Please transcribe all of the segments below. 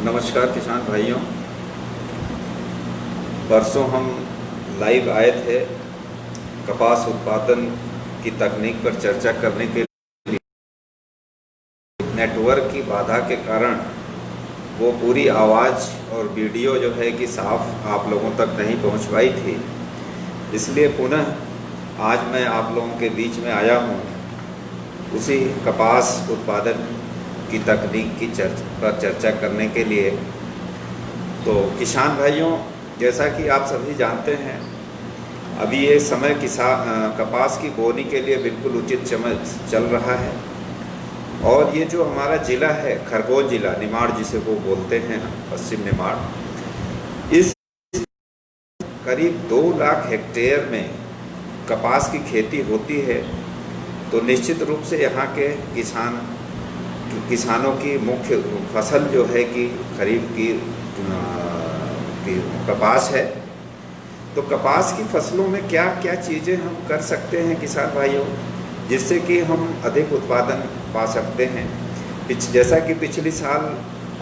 नमस्कार किसान भाइयों। परसों हम लाइव आए थे कपास उत्पादन की तकनीक पर चर्चा करने के लिए। नेटवर्क की बाधा के कारण वो पूरी आवाज़ और वीडियो जो है कि साफ आप लोगों तक नहीं पहुंच पाई थी, इसलिए पुनः आज मैं आप लोगों के बीच में आया हूं उसी कपास उत्पादन की तकनीक की पर चर्चा करने के लिए। तो किसान भाइयों, जैसा कि आप सभी जानते हैं, अभी ये समय कपास की बोनी के लिए बिल्कुल उचित समय चल रहा है। और ये जो हमारा ज़िला है खरगोन ज़िला, निमाड़ जिसे वो बोलते हैं, पश्चिम निमाड़, इस करीब 2 लाख हेक्टेयर में कपास की खेती होती है। तो निश्चित रूप से यहाँ के किसानों की मुख्य फसल जो है कि खरीफ की कपास है। तो कपास की फसलों में क्या क्या चीज़ें हम कर सकते हैं किसान भाइयों, जिससे कि हम अधिक उत्पादन पा सकते हैं। जैसा कि पिछले साल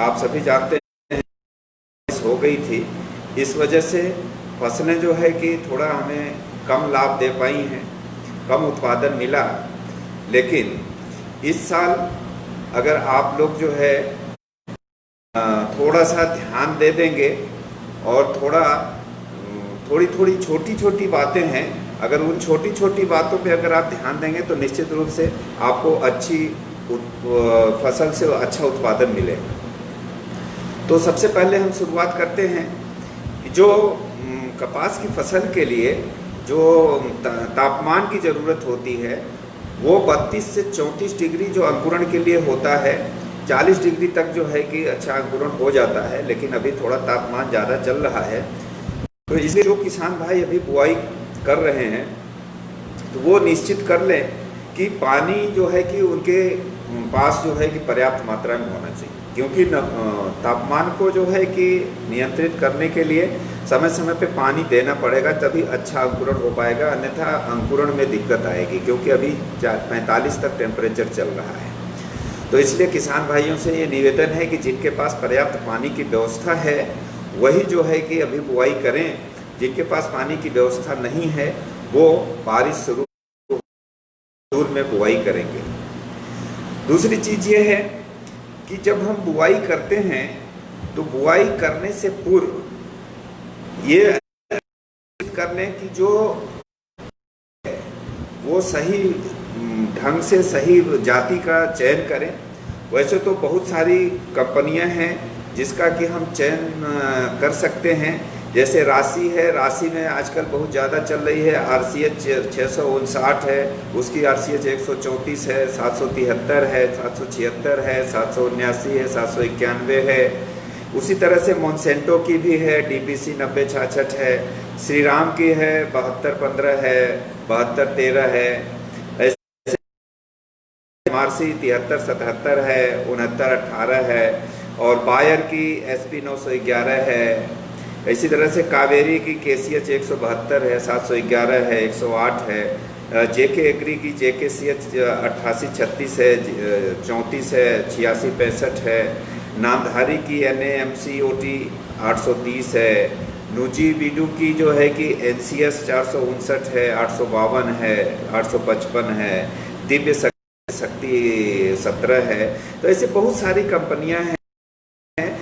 आप सभी जानते हैं हो गई थी, इस वजह से फसलें जो है कि थोड़ा हमें कम लाभ दे पाई हैं, कम उत्पादन मिला। लेकिन इस साल अगर आप लोग जो है थोड़ा सा ध्यान दे देंगे और थोड़ी थोड़ी छोटी छोटी बातें हैं, अगर उन छोटी छोटी बातों पे अगर आप ध्यान देंगे तो निश्चित रूप से आपको अच्छी फसल से अच्छा उत्पादन मिलेगा। तो सबसे पहले हम शुरुआत करते हैं कि जो कपास की फसल के लिए जो तापमान की ज़रूरत होती है वो 32 से 34 डिग्री जो अंकुरण के लिए होता है। 40 डिग्री तक जो है कि अच्छा अंकुरण हो जाता है, लेकिन अभी थोड़ा तापमान ज़्यादा चल रहा है। तो इसलिए जो किसान भाई अभी बुआई कर रहे हैं तो वो निश्चित कर लें कि पानी जो है कि उनके पास जो है कि पर्याप्त मात्रा में होना चाहिए, क्योंकि तापमान को जो है कि नियंत्रित करने के लिए समय समय पे पानी देना पड़ेगा, तभी अच्छा अंकुरण हो पाएगा। अन्यथा अंकुरण में दिक्कत आएगी, क्योंकि अभी 45 तक टेम्परेचर चल रहा है। तो इसलिए किसान भाइयों से ये निवेदन है कि जिनके पास पर्याप्त पानी की व्यवस्था है वही जो है कि अभी बुआई करें। जिनके पास पानी की व्यवस्था नहीं है वो बारिश शुरू में बुआई करेंगे। दूसरी चीज़ ये है कि जब हम बुआई करते हैं तो बुआई करने से पूर्व ये कर लें कि जो वो सही ढंग से सही जाति का चयन करें। वैसे तो बहुत सारी कंपनियां हैं जिसका कि हम चयन कर सकते हैं, जैसे राशि है। राशि में आजकल बहुत ज़्यादा चल रही है, RCH 659 है, उसकी RCH 134 है, 773 है, 776 है, 779 है, 791 है। उसी तरह से मोनसेंटो की भी है, DPC 9066 है, श्री राम की है 7215 है, 7213 है, ऐसे MRC 7377 है, 6918 है, और बायर की SP 911 है। इसी तरह से कावेरी की KCH 172 है, 711 है, 108 है, JK एग्री की JKCH 8836 है, 34 है, 8665 है, नामधारी की NAMCOT 830 है, नूजी बीडू की जो है कि NCS 459 है, 852 है, 855 है, दिव्य शक्ति 17 है। तो ऐसे बहुत सारी कंपनियां हैं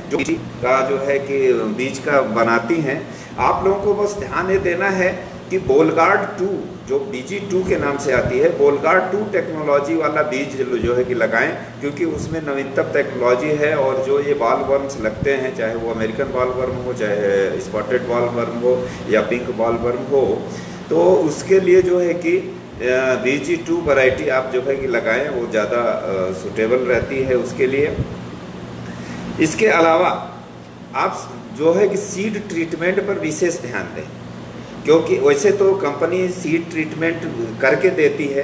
जो बीज का जो है कि बीज का बनाती हैं। आप लोगों को बस ध्यान ये देना है कि बोलगार्ड 2 जो BG2 के नाम से आती है, बोलगार्ड 2 टेक्नोलॉजी वाला बीज जो है कि लगाएं, क्योंकि उसमें नवीनतम टेक्नोलॉजी है। और जो ये बॉल वर्म्स लगते हैं, चाहे वो अमेरिकन बॉल वर्म हो, चाहे स्पॉटेड बॉल वर्म हो या पिंक बॉल वर्म हो, तो उसके लिए जो है कि BG2 वैरायटी आप जो है कि लगाएं, वो ज़्यादा सूटेबल रहती है उसके लिए। इसके अलावा आप जो है कि सीड ट्रीटमेंट पर विशेष ध्यान दें, क्योंकि वैसे तो कंपनी सीड ट्रीटमेंट करके देती है,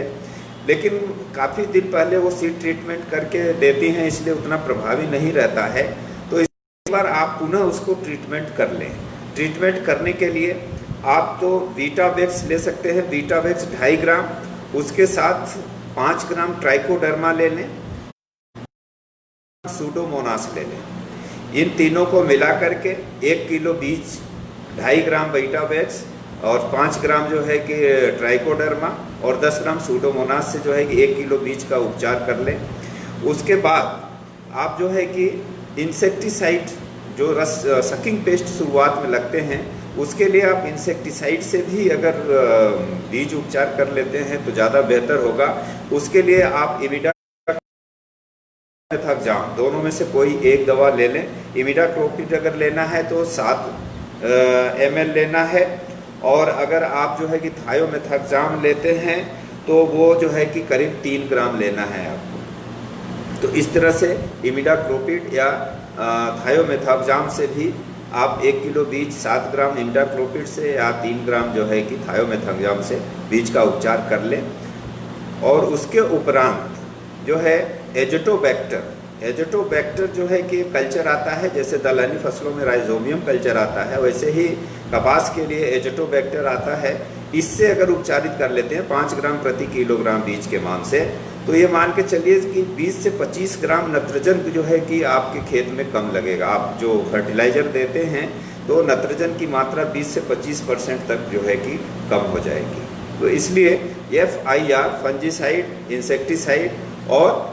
लेकिन काफ़ी दिन पहले वो सीड ट्रीटमेंट करके देती हैं, इसलिए उतना प्रभावी नहीं रहता है। तो इस बार आप पुनः उसको ट्रीटमेंट कर लें। ट्रीटमेंट करने के लिए आप तो वीटावेक्स ले सकते हैं, वीटावेक्स 2.5 ग्राम, उसके साथ 5 ग्राम ट्राइकोडर्मा ले लें, सूडोमोनास ले लें। इन तीनों को मिला करके 1 किलो बीज, 2.5 ग्राम बीटावैक्स और 5 ग्राम जो है कि ट्राइकोडर्मा और 10 ग्राम सूडोमोनास से जो है कि 1 किलो बीज का उपचार कर लें। उसके बाद आप जो है कि इंसेक्टिसाइड जो रस सकिंग पेस्ट शुरुआत में लगते हैं, उसके लिए आप इंसेक्टिसाइड से भी अगर बीज उपचार कर लेते हैं तो ज़्यादा बेहतर होगा। उसके लिए आप इमिडाक्लोपिड दोनों में से कोई एक दवा ले लें। इमिडाक्लोपिड अगर लेना है तो 7 ml लेना है, और अगर आप जो है कि थायोमेथाक्साम लेते हैं तो वो जो है कि करीब 3 ग्राम लेना है आपको। तो इस तरह से इमिडाक्लोपिड या थायोमेथाक्साम से भी आप 1 किलो बीज 7 ग्राम इमिडाक्लोपिड से या 3 ग्राम जो है कि थायोमेथाक्साम से बीज का उपचार कर लें। और उसके उपरांत जो है एजोटोबैक्टर जो है कि कल्चर आता है, जैसे दलहनी फसलों में राइजोबियम कल्चर आता है, वैसे ही कपास के लिए एजोटोबैक्टर आता है। इससे अगर उपचारित कर लेते हैं 5 ग्राम प्रति किलोग्राम बीज के मान से, तो ये मान के चलिए कि 20 से 25 ग्राम नाइट्रोजन जो है कि आपके खेत में कम लगेगा। आप जो फर्टिलाइज़र देते हैं तो नाइट्रोजन की मात्रा 20 से 25% तक जो है कि कम हो जाएगी। तो इसलिए FIR फंजीसाइड, इंसेक्टिसाइड और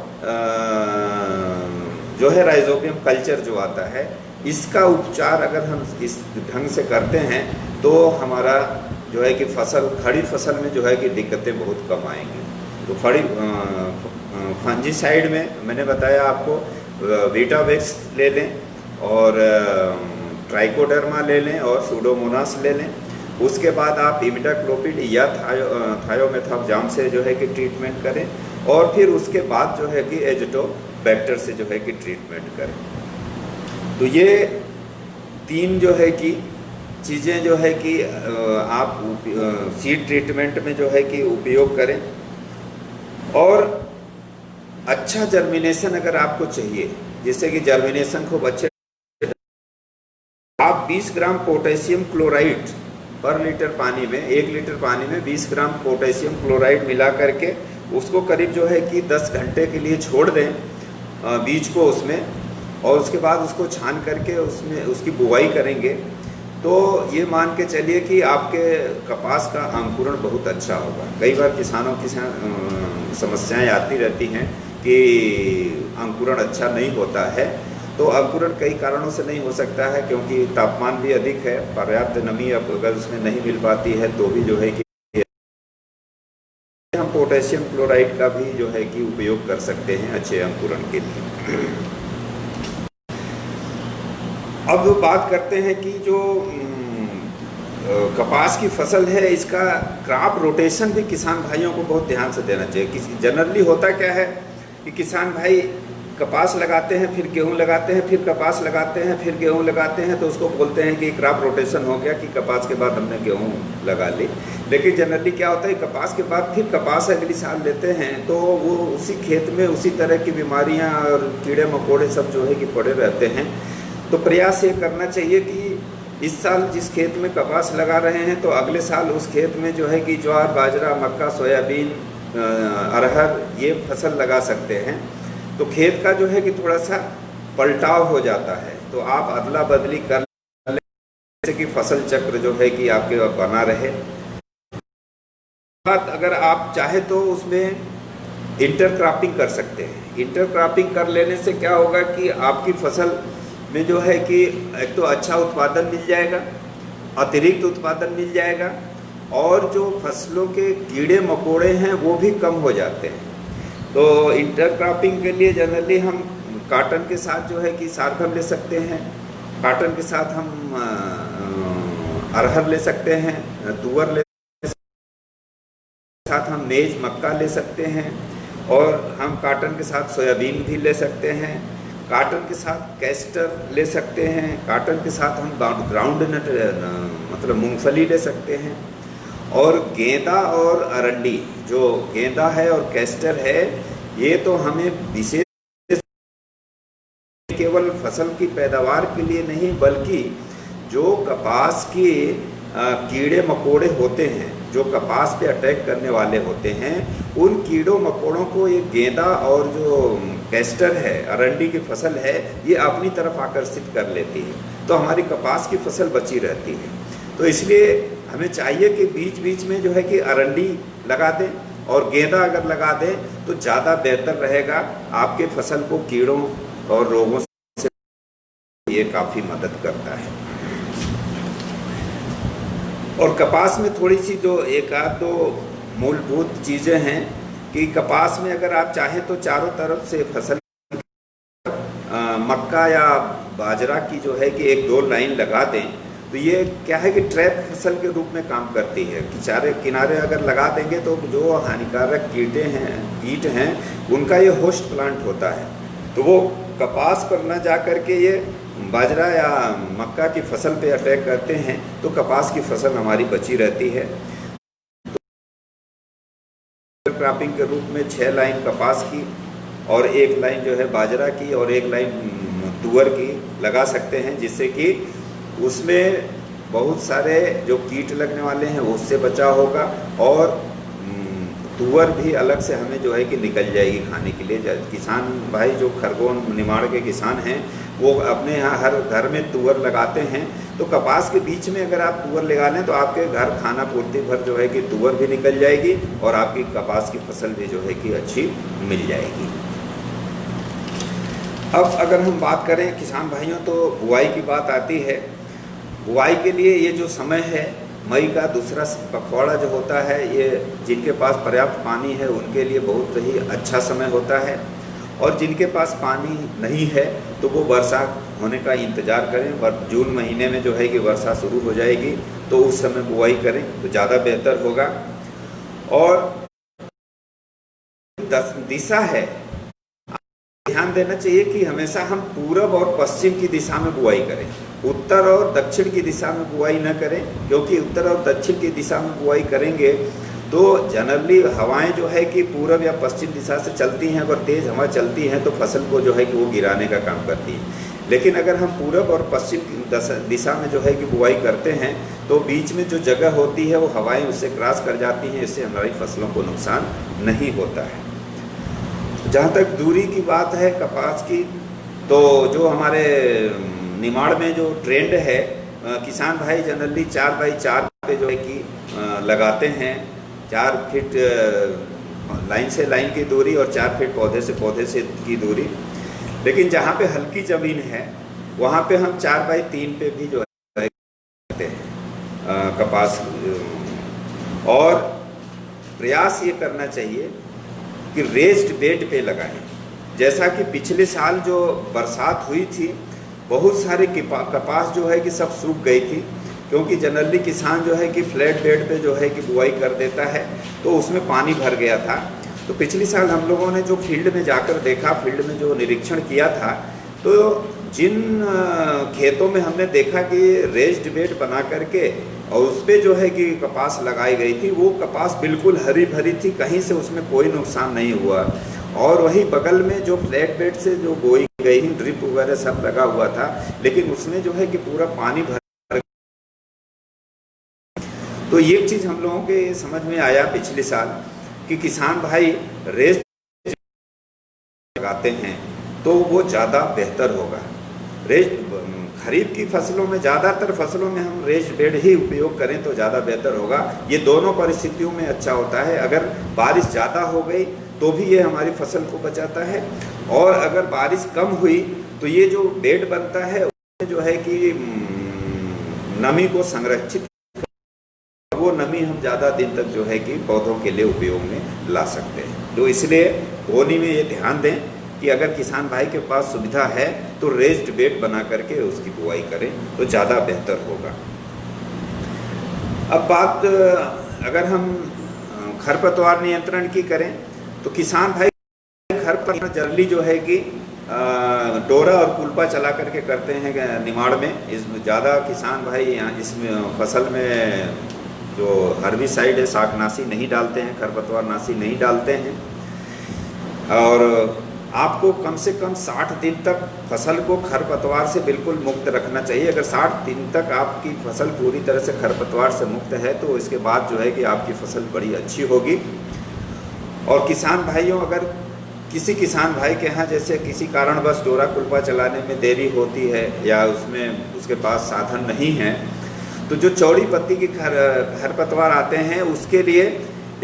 जो है राइजोबियम कल्चर जो आता है, इसका उपचार अगर हम इस ढंग से करते हैं तो हमारा जो है कि खड़ी फसल में जो है कि दिक्कतें बहुत कम आएंगी। तो फंजीसाइड में मैंने बताया आपको बीटावैक्स ले लें और ट्राइकोडर्मा ले लें और सूडोमोनास ले लें। उसके बाद आप इमिडाक्लोपिड या थायोमेथाक्साम से जो है कि ट्रीटमेंट करें, और फिर उसके बाद जो है कि एजोटोबैक्टर से जो है कि ट्रीटमेंट करें। तो ये 3 जो है कि चीज़ें जो है कि आप सीड ट्रीटमेंट में जो है कि उपयोग करें। और अच्छा जर्मिनेशन अगर आपको चाहिए, जिससे कि जर्मिनेशन खूब अच्छे, आप 20 ग्राम पोटेशियम क्लोराइड पर लीटर पानी में, 1 लीटर पानी में 20 ग्राम पोटेशियम क्लोराइड मिला करके उसको करीब जो है कि 10 घंटे के लिए छोड़ दें बीज को उसमें, और उसके बाद उसको छान करके उसमें उसकी बुवाई करेंगे। तो ये मान के चलिए कि आपके कपास का अंकुरण बहुत अच्छा होगा। कई बार किसानों की समस्याएं आती रहती हैं कि अंकुरण अच्छा नहीं होता है। तो अंकुरण कई कारणों से नहीं हो सकता है, क्योंकि तापमान भी अधिक है, पर्याप्त नमी अगर उसमें नहीं मिल पाती है तो भी जो है कि हम पोटेशियम क्लोराइड का भी जो है कि उपयोग कर सकते हैं अच्छे अंकुरण के लिए। अब बात करते हैं कि जो कपास की फसल है, इसका क्रॉप रोटेशन भी किसान भाइयों को बहुत ध्यान से देना चाहिए। जनरली होता क्या है कि किसान भाई कपास लगाते हैं, फिर गेहूं लगाते हैं, फिर कपास लगाते हैं, फिर गेहूं लगाते हैं, तो उसको बोलते हैं कि क्रॉप रोटेशन हो गया, कि कपास के बाद हमने गेहूं लगा ली। लेकिन जनरली क्या होता है, कपास के बाद फिर कपास अगली साल लेते हैं तो वो उसी खेत में उसी तरह की बीमारियां और कीड़े मकोड़े सब जो है कि पड़े रहते हैं। तो प्रयास ये करना चाहिए कि इस साल जिस खेत में कपास लगा रहे हैं तो अगले साल उस खेत में जो है कि ज्वार, बाजरा, मक्का, सोयाबीन, अरहर ये फसल लगा सकते हैं। तो खेत का जो है कि थोड़ा सा पलटाव हो जाता है, तो आप अदला बदली कर लें, जैसे कि फसल चक्र जो है कि आपके बना रहे। बात अगर आप चाहे तो उसमें इंटरक्रॉपिंग कर सकते हैं। इंटरक्रॉपिंग कर लेने से क्या होगा कि आपकी फसल में जो है कि एक तो अच्छा उत्पादन मिल जाएगा, अतिरिक्त उत्पादन मिल जाएगा, और जो फसलों के कीड़े मकोड़े हैं वो भी कम हो जाते हैं। तो इंटरक्रॉपिंग के लिए जनरली हम काटन के साथ जो है कि सारघम ले सकते हैं, काटन के साथ हम अरहर ले सकते हैं, तुअर ले साथ हम मेज मक्का ले सकते हैं, और हम काटन के साथ सोयाबीन भी ले सकते हैं, काटन के साथ कैस्टर ले सकते हैं, काटन के साथ हम ग्राउंडनट मतलब मूंगफली ले सकते हैं। और गेंदा और अरंडी, जो गेंदा है और कैस्टर है, ये तो हमें विशेष केवल फसल की पैदावार के लिए नहीं, बल्कि जो कपास के कीड़े मकोड़े होते हैं, जो कपास पे अटैक करने वाले होते हैं, उन कीड़ों मकोड़ों को ये गेंदा और जो कैस्टर है, अरंडी की फसल है, ये अपनी तरफ आकर्षित कर लेती है, तो हमारी कपास की फसल बची रहती है। तो इसलिए हमें चाहिए कि बीच बीच में जो है कि अरंडी लगा दें और गेंदा अगर लगा दें तो ज़्यादा बेहतर रहेगा। आपके फसल को कीड़ों और रोगों से ये काफ़ी मदद करता है। और कपास में थोड़ी सी जो एक आध दो मूलभूत चीज़ें हैं कि कपास में अगर आप चाहें तो चारों तरफ से फसल मक्का या बाजरा की जो है कि एक दो लाइन लगा दें, तो ये क्या है कि ट्रैप फसल के रूप में काम करती है कि चारे किनारे अगर लगा देंगे तो जो हानिकारक कीट हैं उनका ये होस्ट प्लांट होता है, तो वो कपास पर न जा कर के ये बाजरा या मक्का की फसल पे अटैक करते हैं, तो कपास की फसल हमारी बची रहती है। तो क्रॉपिंग के रूप में 6 लाइन कपास की और 1 लाइन जो है बाजरा की और 1 लाइन तुअर की लगा सकते हैं, जिससे कि उसमें बहुत सारे जो कीट लगने वाले हैं उससे बचाव होगा और तुअर भी अलग से हमें जो है कि निकल जाएगी खाने के लिए। किसान भाई जो खरगोन निमाड़ के किसान हैं वो अपने यहाँ हर घर में तुअर लगाते हैं, तो कपास के बीच में अगर आप तुअर लगा लें तो आपके घर खाना पूर्ति भर जो है कि तुअर भी निकल जाएगी और आपकी कपास की फसल भी जो है कि अच्छी मिल जाएगी। अब अगर हम बात करें किसान भाइयों तो बुआई की बात आती है। बुआई के लिए ये जो समय है मई का दूसरा पखवाड़ा जो होता है, ये जिनके पास पर्याप्त पानी है उनके लिए बहुत ही अच्छा समय होता है, और जिनके पास पानी नहीं है तो वो वर्षा होने का इंतज़ार करें। जून महीने में जो है कि वर्षा शुरू हो जाएगी तो उस समय बुआई करें तो ज़्यादा बेहतर होगा। और दिशा है, ध्यान देना चाहिए कि हमेशा हम पूरब और पश्चिम की दिशा में बुआई करें, उत्तर और दक्षिण की दिशा में बुआई न करें, क्योंकि उत्तर और दक्षिण की दिशा में बुआई करेंगे तो जनरली हवाएं जो है कि पूरब या पश्चिम दिशा से चलती हैं, अगर तेज़ हवा चलती हैं तो फसल को जो है कि वो गिराने का काम करती है। लेकिन अगर हम पूरब और पश्चिम दिशा में जो है कि बुआई करते हैं तो बीच में जो जगह होती है वो हवाएं उससे क्रॉस कर जाती हैं, इससे हमारी फसलों को नुकसान नहीं होता है। जहाँ तक दूरी की बात है कपास की, तो जो हमारे निमाड़ में जो ट्रेंड है, किसान भाई जनरली 4x4 पे जो है कि लगाते हैं, 4 फीट लाइन से लाइन की दूरी और 4 फीट पौधे से की दूरी। लेकिन जहाँ पे हल्की ज़मीन है वहाँ पे हम 4x3 पे भी जो है करते हैं कपास। और प्रयास ये करना चाहिए कि रेस्ड बेड पे लगाएं। जैसा कि पिछले साल जो बरसात हुई थी, बहुत सारे कपास जो है कि सब सूख गई थी, क्योंकि जनरली किसान जो है कि फ्लैट बेड पे जो है कि बुआई कर देता है तो उसमें पानी भर गया था। तो पिछले साल हम लोगों ने जो फील्ड में जाकर देखा, फील्ड में जो निरीक्षण किया था, तो जिन खेतों में हमने देखा कि रेस्ड बेड बना करके और उस पर जो है कि कपास लगाई गई थी, वो कपास बिल्कुल हरी भरी थी, कहीं से उसमें कोई नुकसान नहीं हुआ। और वही बगल में जो फ्लैट बेड से जो बोई गई, ड्रिप वगैरह सब लगा हुआ था, लेकिन उसमें जो है कि पूरा पानी भर। तो ये चीज़ हम लोगों के समझ में आया पिछले साल कि किसान भाई रेस्ट लगाते हैं तो वो ज़्यादा बेहतर होगा। खरीफ की फसलों में, ज़्यादातर फसलों में हम रेस्ड बेड ही उपयोग करें तो ज़्यादा बेहतर होगा। ये दोनों परिस्थितियों में अच्छा होता है। अगर बारिश ज़्यादा हो गई तो भी ये हमारी फसल को बचाता है, और अगर बारिश कम हुई तो ये जो बेड बनता है उसमें जो है कि नमी को संरक्षित, वो नमी हम ज़्यादा दिन तक जो है कि पौधों के लिए उपयोग में ला सकते हैं। तो इसलिए बोनी में ये ध्यान दें कि अगर किसान भाई के पास सुविधा है तो रेस्ड बेड बना करके उसकी बुआई करें तो ज़्यादा बेहतर होगा। अब बात अगर हम खरपतवार नियंत्रण की करें तो किसान भाई खरपतवार जनरली जो है कि डोरा और कुल्पा चला करके करते हैं निमाड़ में। इसमें ज़्यादा किसान भाई यहाँ इसमें फसल में जो हर्बिसाइड है, शाकनाशी नहीं डालते हैं, खरपतवार नाशी नहीं डालते हैं। और आपको कम से कम 60 दिन तक फसल को खरपतवार से बिल्कुल मुक्त रखना चाहिए। अगर 60 दिन तक आपकी फसल पूरी तरह से खरपतवार से मुक्त है तो इसके बाद जो है कि आपकी फसल बड़ी अच्छी होगी। और किसान भाइयों, अगर किसी किसान भाई के यहाँ जैसे किसी कारणवश डोरा कुल्पा चलाने में देरी होती है या उसमें उसके पास साधन नहीं है, तो जो चौड़ी पत्ती की खरपतवार आते हैं उसके लिए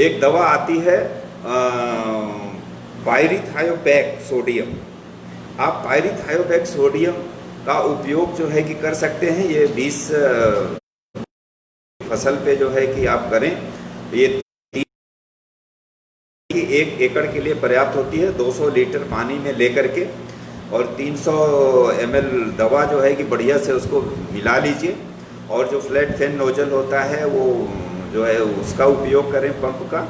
एक दवा आती है पायरीथायोबैक सोडियम। आप पायरीथायोबैक सोडियम का उपयोग जो है कि कर सकते हैं। ये 20 फसल पे जो है कि आप करें, ये 1 एकड़ के लिए पर्याप्त होती है। 200 लीटर पानी में लेकर के और 300 ml दवा जो है कि बढ़िया से उसको मिला लीजिए, और जो फ्लैट फैन नोजल होता है वो जो है उसका उपयोग करें, पंप का।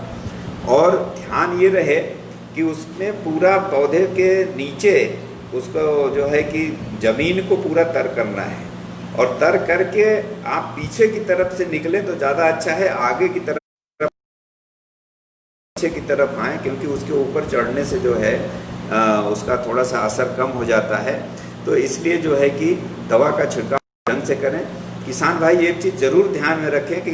और ध्यान ये रहे कि उसमें पूरा पौधे के नीचे उसको जो है कि ज़मीन को पूरा तर करना है, और तर करके आप पीछे की तरफ से निकलें तो ज़्यादा अच्छा है। आगे की तरफ की तरफ आए, क्योंकि उसके ऊपर चढ़ने से जो है उसका थोड़ा सा असर कम हो जाता है। तो इसलिए जो है कि दवा का छिड़काव ढंग से करें। किसान भाई एक चीज़ ज़रूर ध्यान में रखें कि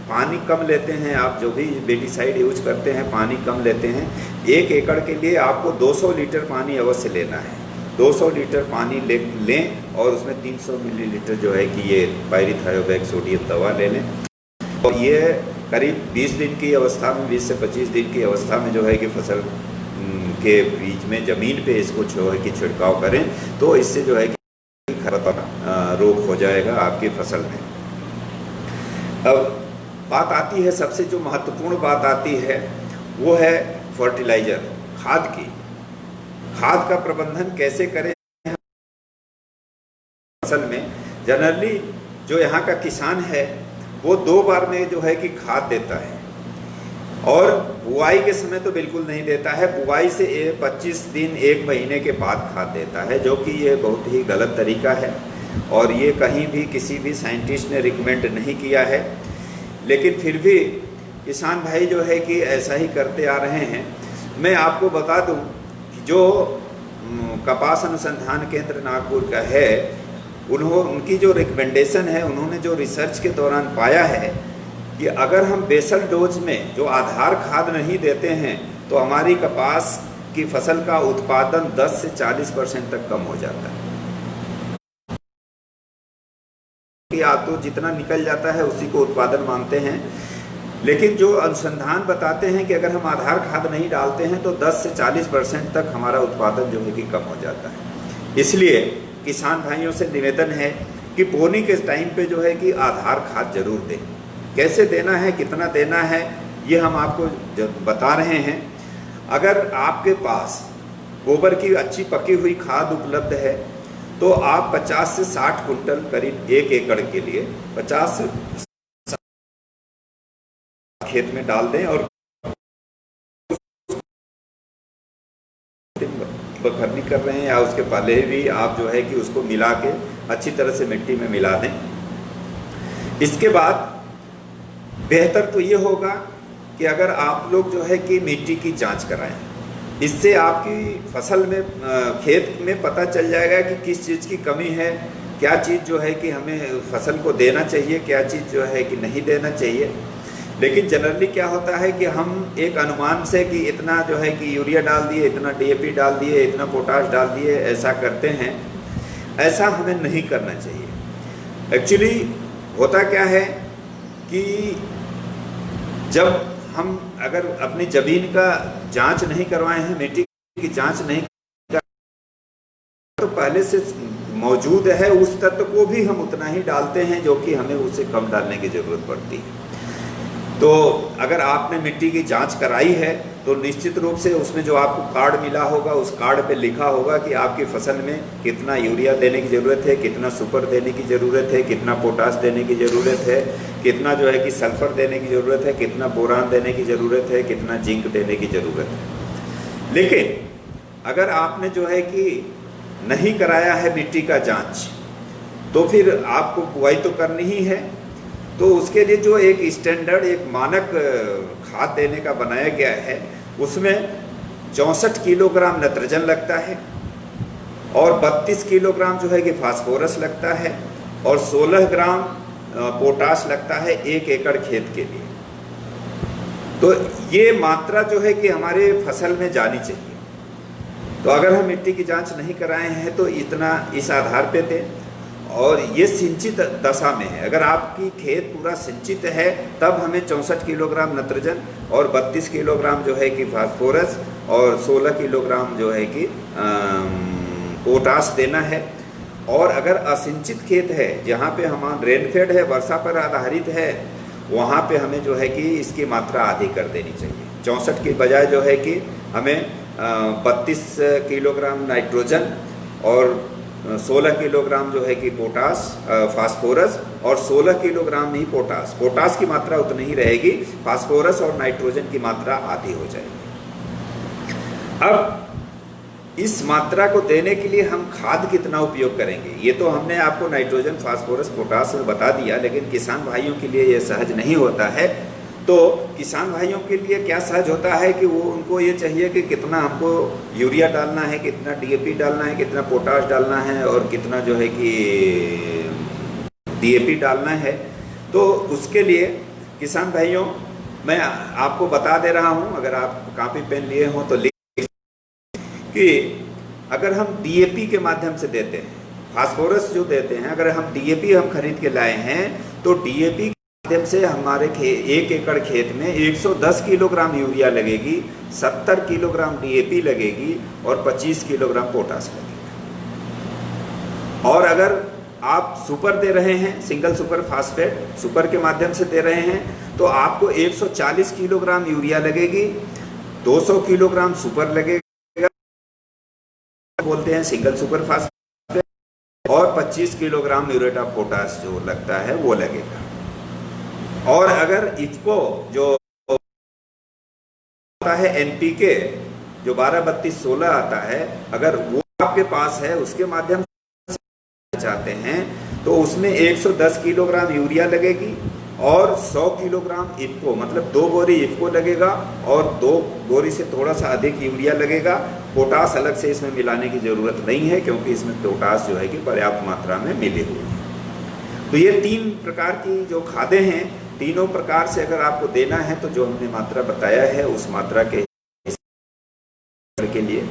पानी कम लेते हैं आप, जो भी बेटिसाइड यूज करते हैं पानी कम लेते हैं। 1 एकड़ के लिए आपको 200 लीटर पानी अवश्य लेना है। 200 लीटर पानी लें और उसमें 300 मिलीलीटर जो है कि ये पायरीथायोबैक सोडियम दवा ले लें। और ये करीब 20 दिन की अवस्था में, 20 से 25 दिन की अवस्था में जो है कि फसल के बीच में ज़मीन पे इसको जो है कि छिड़काव करें, तो इससे जो है कि खरपतवार रोग हो जाएगा आपकी फसल में। अब बात आती है, सबसे जो महत्वपूर्ण बात आती है वो है फर्टिलाइज़र, खाद की। खाद का प्रबंधन कैसे करें फसल में। जनरली जो यहाँ का किसान है वो 2 बार में जो है कि खाद देता है, और बुआई के समय तो बिल्कुल नहीं देता है। बुआई से 25 दिन 1 महीने के बाद खाद देता है, जो कि ये बहुत ही गलत तरीका है, और ये कहीं भी किसी भी साइंटिस्ट ने रिकमेंड नहीं किया है। लेकिन फिर भी किसान भाई जो है कि ऐसा ही करते आ रहे हैं। मैं आपको बता दूं कि जो कपास अनुसंधान केंद्र नागपुर का है, उनकी जो रिकमेंडेशन है, उन्होंने जो रिसर्च के दौरान पाया है कि अगर हम बेसल डोज में जो आधार खाद नहीं देते हैं तो हमारी कपास की फसल का उत्पादन 10 से 40% तक कम हो जाता है। या तो जितना निकल जाता है उसी को उत्पादन मानते हैं, लेकिन जो अनुसंधान बताते हैं कि अगर हम आधार खाद नहीं डालते हैं तो 10 से 40% तक हमारा उत्पादन जो है कि कम हो जाता है। इसलिए किसान भाइयों से निवेदन है कि बोनी के टाइम पे जो है कि आधार खाद जरूर दें। कैसे देना है, कितना देना है, ये हम आपको बता रहे हैं। अगर आपके पास गोबर की अच्छी पकी हुई खाद उपलब्ध है तो आप 50 से 60 कुंटल करीब 1 एकड़ के लिए 50 से 60 खेत में डाल दें, और बखरनी कर रहे हैं या उसके पहले भी आप जो है कि उसको मिला के अच्छी तरह से मिट्टी में मिला दें। इसके बाद बेहतर तो ये होगा कि अगर आप लोग जो है कि मिट्टी की जांच कराएं। इससे आपकी फसल में खेत में पता चल जाएगा कि किस चीज़ की कमी है, क्या चीज़ जो है कि हमें फसल को देना चाहिए, क्या चीज़ जो है कि नहीं देना चाहिए। लेकिन जनरली क्या होता है कि हम एक अनुमान से कि इतना जो है कि यूरिया डाल दिए, इतना DAP डाल दिए, इतना पोटाश डाल दिए, ऐसा करते हैं। ऐसा हमें नहीं करना चाहिए। एक्चुअली होता क्या है कि जब हम अगर अपनी ज़मीन का जांच नहीं करवाए हैं, मिट्टी की जांच नहीं कर, तो पहले से मौजूद है उस तत्व को भी हम उतना ही डालते हैं जो कि हमें उससे कम डालने की ज़रूरत पड़ती है। तो अगर आपने मिट्टी की जांच कराई है तो निश्चित रूप से उसमें जो आपको कार्ड मिला होगा, उस कार्ड पे लिखा होगा कि आपकी फसल में कितना यूरिया देने की ज़रूरत है, कितना सुपर देने की ज़रूरत है, कितना पोटाश देने की ज़रूरत है, कितना जो है कि सल्फर देने की ज़रूरत है, कितना बोरान देने की ज़रूरत है, कितना जिंक देने की ज़रूरत है। लेकिन अगर आपने जो है कि नहीं कराया है मिट्टी का जाँच, तो फिर आपको बुआई तो करनी ही है। तो उसके लिए जो एक स्टैंडर्ड, एक मानक खाद देने का बनाया गया है, उसमें 64 किलोग्राम नाइट्रोजन लगता है और 32 किलोग्राम जो है कि फास्फोरस लगता है और 16 ग्राम पोटाश लगता है 1 एकड़ खेत के लिए। तो ये मात्रा जो है कि हमारे फसल में जानी चाहिए। तो अगर हम मिट्टी की जांच नहीं कराए हैं तो इतना इस आधार पे दें। और ये सिंचित दशा में है, अगर आपकी खेत पूरा सिंचित है तब हमें 64 किलोग्राम नत्रजन और 32 किलोग्राम जो है कि फास्फोरस और 16 किलोग्राम जो है कि पोटास देना है। और अगर असिंचित खेत है जहाँ पे हमारा रेनफेड है, वर्षा पर आधारित है, वहाँ पे हमें जो है कि इसकी मात्रा आधी कर देनी चाहिए। 64 की बजाय जो है कि हमें 32 किलोग्राम नाइट्रोजन और 16 किलोग्राम जो है कि पोटास फास्फोरस और 16 किलोग्राम ही पोटास की मात्रा उतनी ही रहेगी, फास्फोरस और नाइट्रोजन की मात्रा आधी हो जाएगी। अब इस मात्रा को देने के लिए हम खाद कितना उपयोग करेंगे, ये तो हमने आपको नाइट्रोजन फास्फोरस पोटास बता दिया, लेकिन किसान भाइयों के लिए ये सहज नहीं होता है। तो किसान भाइयों के लिए क्या सहज होता है कि वो उनको ये चाहिए कि कितना हमको यूरिया डालना है, कितना डीएपी डालना है, कितना पोटाश डालना है और कितना जो है कि डीएपी डालना है। तो उसके लिए किसान भाइयों मैं आपको बता दे रहा हूँ, अगर आप कॉपी पेन लिए हों तो लिख कि अगर हम डीएपी के माध्यम से देते हैं, फास्फोरस जो देते हैं, अगर हम डीएपी हम खरीद के लाए हैं तो डीएपी माध्यम से हमारे 1 एकड़ खेत में 110 किलोग्राम यूरिया लगेगी, 70 किलोग्राम डीएपी लगेगी और 25 किलोग्राम पोटास लगेगा। और अगर आप सुपर दे रहे हैं, सिंगल सुपर फास्फेट सुपर के माध्यम से दे रहे हैं, तो आपको 140 किलोग्राम यूरिया लगेगी, 200 किलोग्राम सुपर लगेगा, बोलते हैं सिंगल सुपर फास्फेट, और 25 किलोग्राम म्यूरेट ऑफ पोटास जो लगता है वो लगेगा। और अगर इफको जो आता है एनपीके जो 12-32-16 आता है, अगर वो आपके पास है उसके माध्यम से चाहते हैं तो उसमें 110 किलोग्राम यूरिया लगेगी और 100 किलोग्राम इफको, मतलब 2 बोरी इफको लगेगा और 2 बोरी से थोड़ा सा अधिक यूरिया लगेगा। पोटास अलग से इसमें मिलाने की ज़रूरत नहीं है क्योंकि इसमें पोटास जो है कि पर्याप्त मात्रा में मिली हुई है। तो ये 3 प्रकार की जो खादें हैं, तीनों प्रकार से अगर आपको देना है तो जो हमने मात्रा बताया है उस मात्रा के लिए,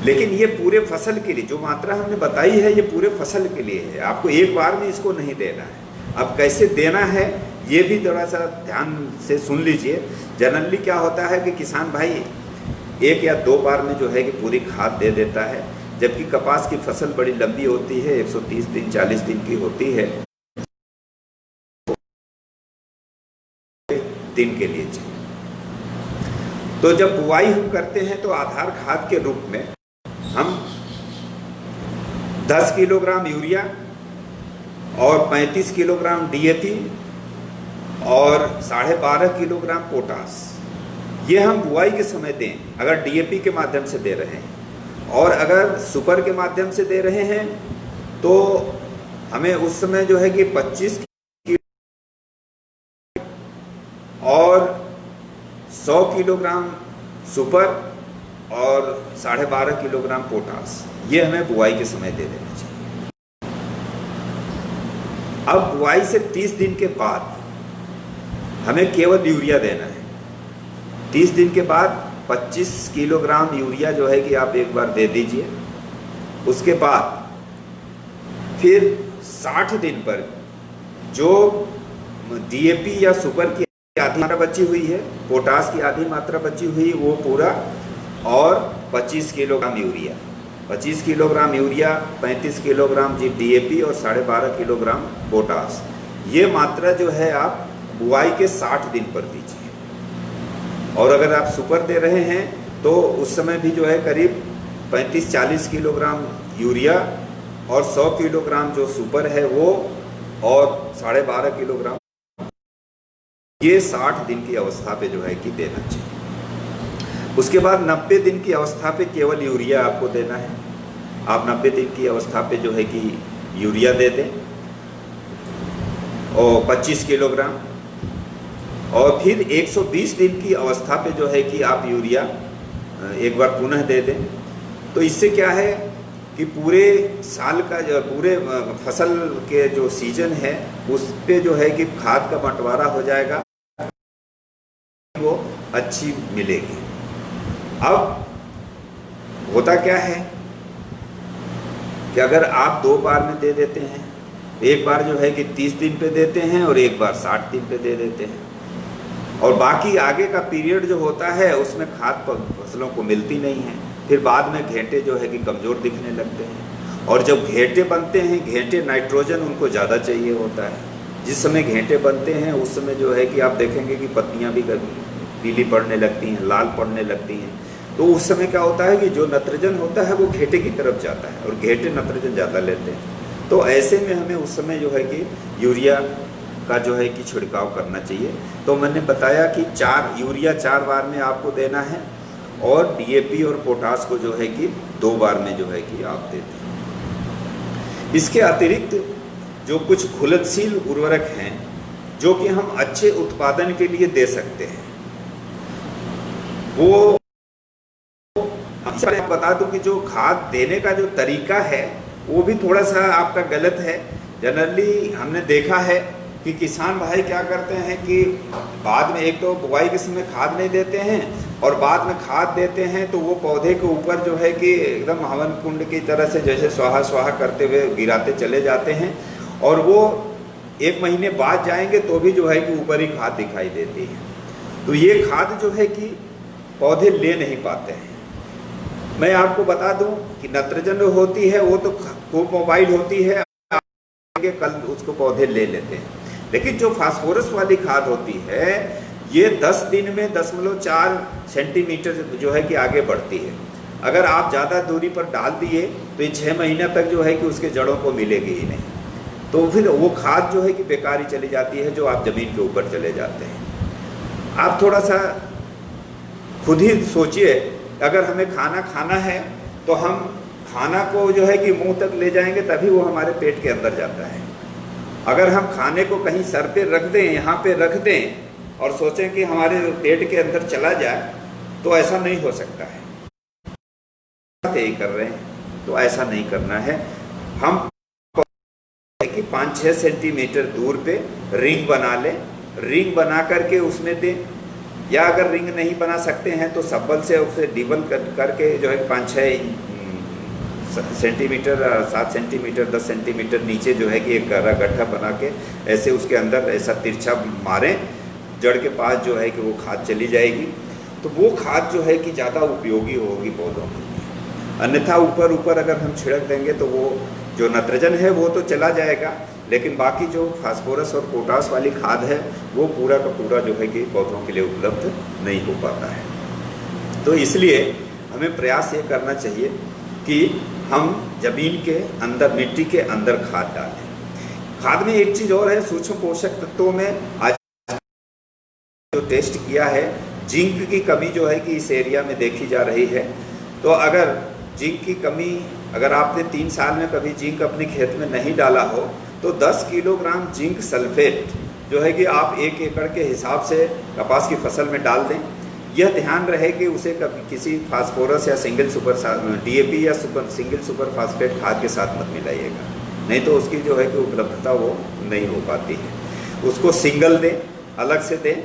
लेकिन ये पूरे फसल के लिए जो मात्रा हमने बताई है ये पूरे फसल के लिए है, आपको एक बार में इसको नहीं देना है। अब कैसे देना है ये भी थोड़ा सा ध्यान से सुन लीजिए। जनरली क्या होता है कि किसान भाई 1 या 2 बार में जो है कि पूरी खाद दे देता है, जबकि कपास की फसल बड़ी लंबी होती है, 130 दिन 40 दिन की होती है, दिन के लिए चाहिए। तो जब बुआई हम करते हैं तो आधार खाद के रूप में हम 10 किलोग्राम यूरिया और 35 किलोग्राम डीएपी और 12.5 किलोग्राम पोटास ये हम बुआई के समय दें अगर डीएपी के माध्यम से दे रहे हैं। और अगर सुपर के माध्यम से दे रहे हैं तो हमें उस समय जो है कि 25 और 100 किलोग्राम सुपर और 12.5 किलोग्राम पोटास ये हमें बुआई के समय दे देना चाहिए। अब बुआई से 30 दिन के बाद हमें केवल यूरिया देना है। 30 दिन के बाद 25 किलोग्राम यूरिया जो है कि आप एक बार दे दीजिए। उसके बाद फिर 60 दिन पर जो डीएपी या सुपर की आधी मात्रा बची हुई है, पोटास की आधी मात्रा बची हुई वो पूरा, और 25 kilogram urea, 25 kilogram urea, 35 kilogram DAP और 12.5 किलोग्राम पोटास, ये मात्रा जो है आप बुआई के 60 दिन पर दीजिए। और अगर आप सुपर दे रहे हैं तो उस समय भी जो है करीब 35-40 किलोग्राम यूरिया और 100 किलोग्राम जो सुपर है वो और 12.5 किलोग्राम, ये 60 दिन की अवस्था पे जो है कि देना चाहिए। उसके बाद 90 दिन की अवस्था पे केवल यूरिया आपको देना है। आप 90 दिन की अवस्था पे जो है कि यूरिया दे दें और 25 किलोग्राम, और फिर 120 दिन की अवस्था पे जो है कि आप यूरिया एक बार पुनः दे दें। तो इससे क्या है कि पूरे साल का जो पूरे फसल के जो सीजन है उस पे जो है कि खाद का बंटवारा हो जाएगा, वो अच्छी मिलेगी। अब होता क्या है कि अगर आप 2 बार में दे देते हैं, एक बार जो है कि 30 दिन पे देते हैं और एक बार 60 दिन पे दे देते हैं, और बाकी आगे का पीरियड जो होता है उसमें खाद फसलों को मिलती नहीं है। फिर बाद में घेंटे जो है कि कमज़ोर दिखने लगते हैं, और जब घेंटे बनते हैं, घेंटे नाइट्रोजन उनको ज़्यादा चाहिए होता है। जिस समय घेंटे बनते हैं उस समय जो है कि आप देखेंगे कि पत्तियाँ भी पीली पड़ने लगती हैं, लाल पड़ने लगती हैं। तो उस समय क्या होता है कि जो नत्रजन होता है वो घेंटे की तरफ जाता है और घेंटे नत्रजन ज़्यादा लेते हैं। तो ऐसे में हमें उस समय जो है कि यूरिया का जो है कि छिड़काव करना चाहिए। तो मैंने बताया कि यूरिया 4 बार में आपको देना है, और डीएपी और पोटास को जो है कि 2 बार में जो है कि आप देते हैं। इसके अतिरिक्त जो कुछ घुलनशील उर्वरक हैं जो कि हम अच्छे उत्पादन के लिए दे सकते हैं, वो बता दूं कि जो खाद देने का जो तरीका है वो भी थोड़ा सा आपका गलत है। जनरली हमने देखा है कि किसान भाई क्या करते हैं कि बाद में एक तो बुआई के समय खाद नहीं देते हैं, और बाद में खाद देते हैं तो वो पौधे के ऊपर जो है कि एकदम हवन कुंड की तरह से जैसे स्वाहा स्वाहा करते हुए गिराते चले जाते हैं, और वो 1 महीने बाद जाएंगे तो भी जो है कि ऊपर ही खाद दिखाई देती है। तो ये खाद जो है कि पौधे ले नहीं पाते हैं। मैं आपको बता दूं कि नत्रजन जो होती है वो तो खूब मोबाइल होती है, कल उसको पौधे ले लेते हैं, लेकिन जो फास्फोरस वाली खाद होती है ये 10 दिन में 0.4 सेंटीमीटर जो है कि आगे बढ़ती है। अगर आप ज़्यादा दूरी पर डाल दिए तो ये 6 महीने तक जो है कि उसके जड़ों को मिलेगी ही नहीं, तो फिर वो खाद जो है कि बेकार ही चली जाती है, जो आप ज़मीन के ऊपर चले जाते हैं। आप थोड़ा सा खुद ही सोचिए, अगर हमें खाना खाना है तो हम खाना को जो है कि मुंह तक ले जाएंगे तभी वो हमारे पेट के अंदर जाता है। अगर हम खाने को कहीं सर पे रख दें, यहाँ पे रख दें और सोचें कि हमारे पेट के अंदर चला जाए, तो ऐसा नहीं हो सकता है। यही कर रहे हैं, तो ऐसा नहीं करना है। हम कि 5-6 सेंटीमीटर दूर पे रिंग बना लें, रिंग बना करके उसमें दें, या अगर रिंग नहीं बना सकते हैं तो सब्बल से उसे डिबल करके जो है 5-6 सेंटीमीटर, 7 सेंटीमीटर, 10 सेंटीमीटर नीचे जो है कि एक गहरा गड्ढा बना के ऐसे उसके अंदर ऐसा तिरछा मारें, जड़ के पास जो है कि वो खाद चली जाएगी। तो वो खाद जो है कि ज़्यादा उपयोगी होगी पौधों के लिए। अन्यथा ऊपर अगर हम छिड़क देंगे तो वो जो नत्रजन है वो तो चला जाएगा, लेकिन बाकी जो फास्फोरस और पोटास वाली खाद है वो पूरा का पूरा जो है कि पौधों के लिए उपलब्ध नहीं हो पाता है। तो इसलिए हमें प्रयास ये करना चाहिए कि हम ज़मीन के अंदर, मिट्टी के अंदर खाद डालें। खाद में एक चीज़ और है, सूक्ष्म पोषक तत्वों में आज जो टेस्ट किया है, जिंक की कमी जो है कि इस एरिया में देखी जा रही है। तो अगर जिंक की कमी, अगर आपने 3 साल में कभी जिंक अपने खेत में नहीं डाला हो तो 10 किलोग्राम जिंक सल्फेट जो है कि आप 1 एकड़ के हिसाब से कपास की फसल में डाल दें। यह ध्यान रहे कि उसे कभी किसी फास्फोरस या सिंगल सुपर डीएपी या सिंगल सुपर फास्फेट खाद के साथ मत मिलाइएगा, नहीं तो उसकी जो है कि उपलब्धता वो नहीं हो पाती है। उसको सिंगल दें, अलग से दें,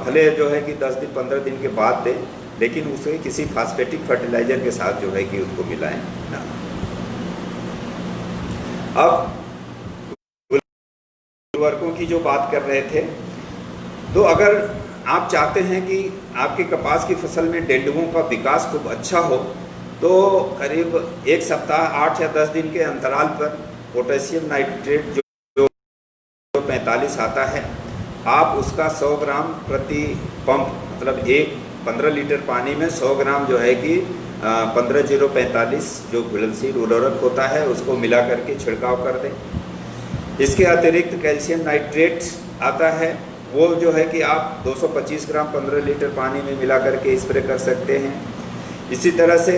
भले जो है कि 10 दिन 15 दिन के बाद दें, लेकिन उसे किसी फास्फेटिक फर्टिलाइजर के साथ जो है कि उसको मिलाएं ना। अब उर्वरकों की जो बात कर रहे थे, तो अगर आप चाहते हैं कि आपकी कपास की फसल में डेंडुओं का विकास खूब अच्छा हो, तो करीब 1 सप्ताह 8 या 10 दिन के अंतराल पर पोटेशियम नाइट्रेट जो 45 आता है, आप उसका 100 ग्राम प्रति पंप, मतलब 15 लीटर पानी में 100 ग्राम जो है कि 15-0-45 जो घुलनशील उर्वरक होता है उसको मिला करके छिड़काव कर दें। इसके अतिरिक्त कैल्शियम नाइट्रेट आता है, वो जो है कि आप 225 ग्राम 15 लीटर पानी में मिला करके स्प्रे कर सकते हैं। इसी तरह से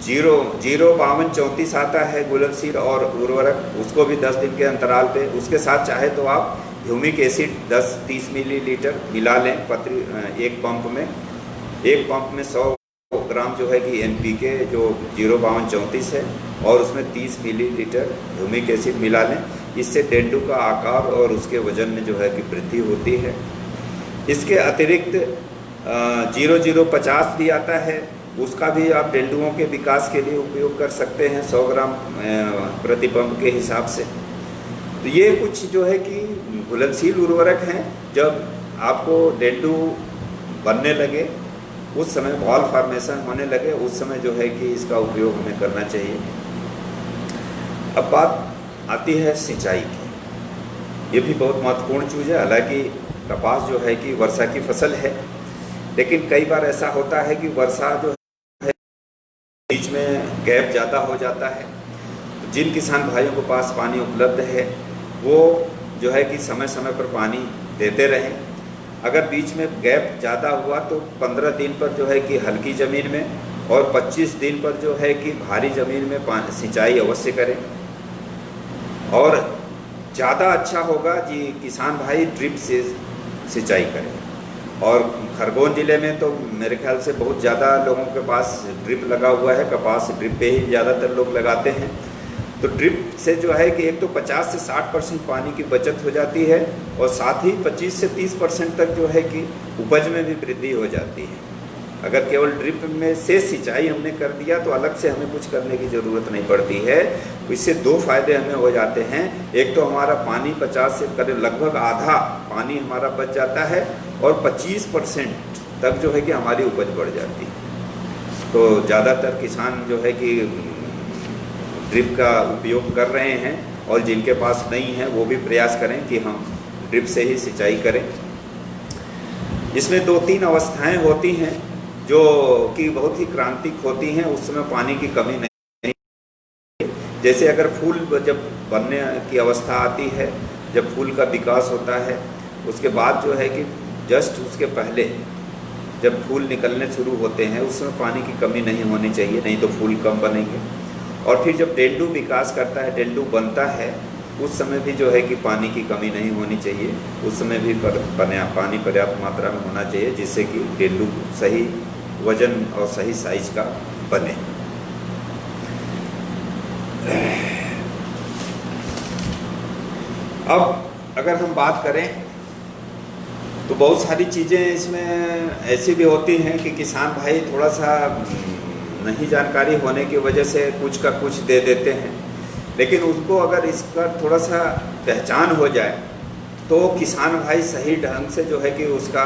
0-52-34 आता है घुलनशील और उर्वरक, उसको भी 10 दिन के अंतराल पे, उसके साथ चाहे तो आप ह्यूमिक एसिड 10-30 मिलीलीटर मिला लें एक पंप में। एक पंप में 100 ग्राम जो है कि NPK जो 0-52-34 है, और उसमें 30 मिलीलीटर ह्यूमिक एसिड मिला लें। इससे डेंडू का आकार और उसके वजन में जो है कि वृद्धि होती है। इसके अतिरिक्त 0-0-50 भी आता है, उसका भी आप डेंडुओं के विकास के लिए उपयोग कर सकते हैं 100 ग्राम प्रति पंप के हिसाब से। तो ये कुछ जो है कि घुलनशील उर्वरक हैं। जब आपको डेंडू बनने लगे, उस समय बॉल फॉर्मेशन होने लगे, उस समय जो है कि इसका उपयोग हमें करना चाहिए। अब बात आती है सिंचाई की। ये भी बहुत महत्वपूर्ण चीज़ है। हालांकि कपास जो है कि वर्षा की फसल है, लेकिन कई बार ऐसा होता है कि वर्षा जो है बीच में गैप ज़्यादा हो जाता है। जिन किसान भाइयों के पास पानी उपलब्ध है वो जो है कि समय समय पर पानी देते रहें। अगर बीच में गैप ज़्यादा हुआ तो 15 दिन पर जो है कि हल्की ज़मीन में और 25 दिन पर जो है कि भारी ज़मीन में सिंचाई अवश्य करें। और ज़्यादा अच्छा होगा जी किसान भाई ड्रिप से सिंचाई करें। और खरगोन ज़िले में तो मेरे ख्याल से बहुत ज़्यादा लोगों के पास ड्रिप लगा हुआ है। कपास ड्रिप पे ही ज़्यादातर लोग लगाते हैं। तो ड्रिप से जो है कि एक तो 50 से 60% पानी की बचत हो जाती है और साथ ही 25 से 30% तक जो है कि उपज में भी वृद्धि हो जाती है। अगर केवल ड्रिप में से सिंचाई हमने कर दिया तो अलग से हमें कुछ करने की ज़रूरत नहीं पड़ती है। तो इससे दो फायदे हमें हो जाते हैं। एक तो हमारा पानी 50 से करीब लगभग आधा पानी हमारा बच जाता है और 25% तक जो है कि हमारी उपज बढ़ जाती है। तो ज़्यादातर किसान जो है कि ड्रिप का उपयोग कर रहे हैं और जिनके पास नहीं है वो भी प्रयास करें कि हम ड्रिप से ही सिंचाई करें। इसमें 2-3 अवस्थाएं होती हैं जो कि बहुत ही क्रांतिक होती हैं। उस समय पानी की कमी नहीं, जैसे अगर फूल जब बनने की अवस्था आती है, जब फूल का विकास होता है, उसके बाद जो है कि जस्ट उसके पहले जब फूल निकलने शुरू होते हैं उस समय पानी की कमी नहीं होनी चाहिए, नहीं तो फूल कम बनेंगे। और फिर जब डेंडू विकास करता है, डेंडू बनता है, उस समय भी जो है कि पानी की कमी नहीं होनी चाहिए। उस समय भी पानी पर्याप्त मात्रा में होना चाहिए जिससे कि डेंडू सही वजन और सही साइज का बने। अब अगर हम बात करें तो बहुत सारी चीज़ें इसमें ऐसी भी होती हैं कि किसान भाई थोड़ा सा नहीं जानकारी होने की वजह से कुछ का कुछ दे देते हैं। लेकिन उसको अगर इसका थोड़ा सा पहचान हो जाए तो किसान भाई सही ढंग से जो है कि उसका,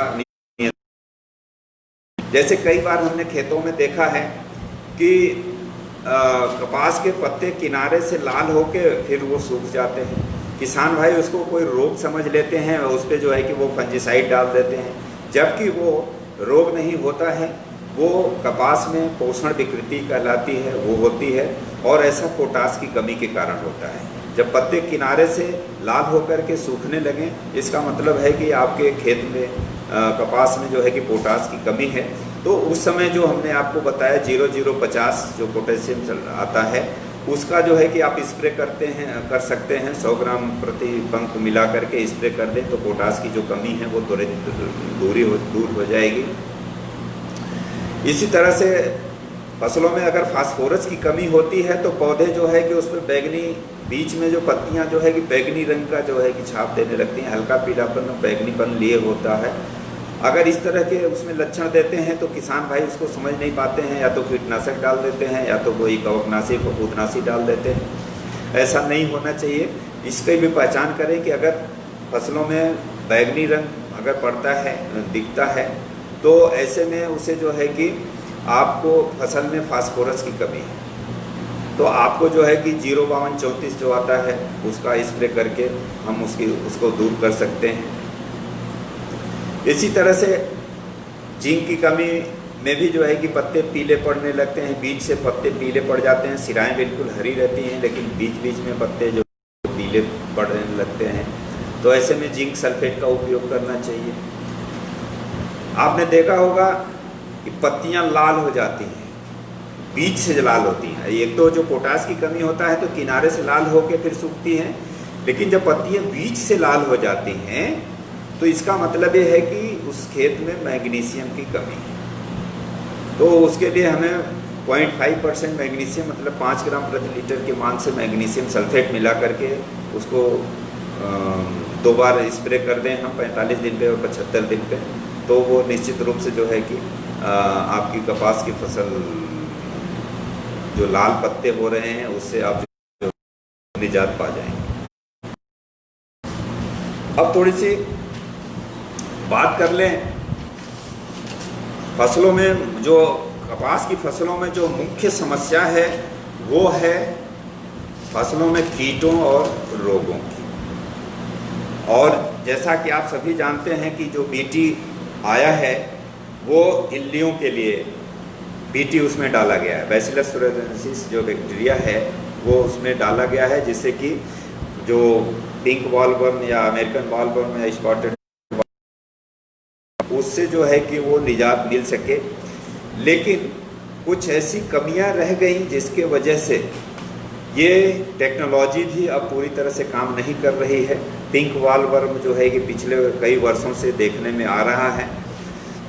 जैसे कई बार हमने खेतों में देखा है कि कपास के पत्ते किनारे से लाल होके फिर वो सूख जाते हैं। किसान भाई उसको कोई रोग समझ लेते हैं और उस पर जो है कि वो फंजीसाइड डाल देते हैं, जबकि वो रोग नहीं होता है। वो कपास में पोषण विकृति कहलाती है, वो होती है और ऐसा पोटास की कमी के कारण होता है। जब पत्ते किनारे से लाल होकर के सूखने लगें, इसका मतलब है कि आपके खेत में कपास में जो है कि पोटास की कमी है। तो उस समय जो हमने आपको बताया 0050 जो पोटेशियम आता है, उसका जो है कि आप स्प्रे कर सकते हैं। 100 ग्राम प्रति पंप मिला करके स्प्रे कर दें तो पोटास की जो कमी है वो तुरंत दूर हो जाएगी। इसी तरह से फसलों में अगर फास्फोरस की कमी होती है तो पौधे जो है कि उसमें बैगनी, बीच में जो पत्तियां जो है कि बैगनी रंग का जो है कि छाप देने लगती हैं, हल्का पीलापन बैगनीपन लिए होता है। अगर इस तरह के उसमें लक्षण देते हैं तो किसान भाई उसको समझ नहीं पाते हैं, या तो कीटनाशक डाल देते हैं या तो कोई कवकनाशी फफूंदनाशी डाल देते हैं। ऐसा नहीं होना चाहिए। इसकी भी पहचान करें कि अगर फसलों में बैगनी रंग अगर पड़ता है, दिखता है, तो ऐसे में उसे जो है कि आपको फसल में फास्फोरस की कमी है, तो आपको जो है कि 05234 जो आता है उसका स्प्रे करके हम उसको दूर कर सकते हैं। इसी तरह से जिंक की कमी में भी जो है कि पत्ते पीले पड़ने लगते हैं, बीच से पत्ते पीले पड़ जाते हैं। सिराएं बिल्कुल हरी रहती हैं लेकिन बीच बीच में पत्ते जो पीले पड़ने लगते हैं, तो ऐसे में जिंक सल्फेट का उपयोग करना चाहिए। आपने देखा होगा कि पत्तियां लाल हो जाती हैं, बीच से लाल होती हैं। एक तो जो पोटास की कमी होता है तो किनारे से लाल होकर फिर सूखती हैं, लेकिन जब पत्तियां बीच से लाल हो जाती हैं तो इसका मतलब ये है कि उस खेत में मैग्नीशियम की कमी है। तो उसके लिए हमें 0.5% मैग्नीशियम मतलब 5 ग्राम प्रति लीटर के मान से मैग्नीशियम सल्फेट मिला करके उसको 2 बार स्प्रे कर दें हम 45 दिन पे और 75 दिन पे, तो वो निश्चित रूप से जो है कि आपकी कपास की फसल जो लाल पत्ते हो रहे हैं उससे आप निजात पा जाएंगे। अब थोड़ी सी बात कर लें फसलों में, जो कपास की फसलों में जो मुख्य समस्या है वो है फसलों में कीटों और रोगों की। और जैसा कि आप सभी जानते हैं कि जो बीटी आया है वो इल्लियों के लिए बीटी उसमें डाला गया है, बैसिलस thuringiensis जो बैक्टीरिया है वो उसमें डाला गया है, जिससे कि जो पिंक बॉलवर्म या अमेरिकन बॉलवर्म या स्पॉटेड उससे जो है कि वो निजात मिल सके। लेकिन कुछ ऐसी कमियां रह गई जिसके वजह से ये टेक्नोलॉजी भी अब पूरी तरह से काम नहीं कर रही है। पिंक बॉलवर्म जो है कि पिछले कई वर्षों से देखने में आ रहा है,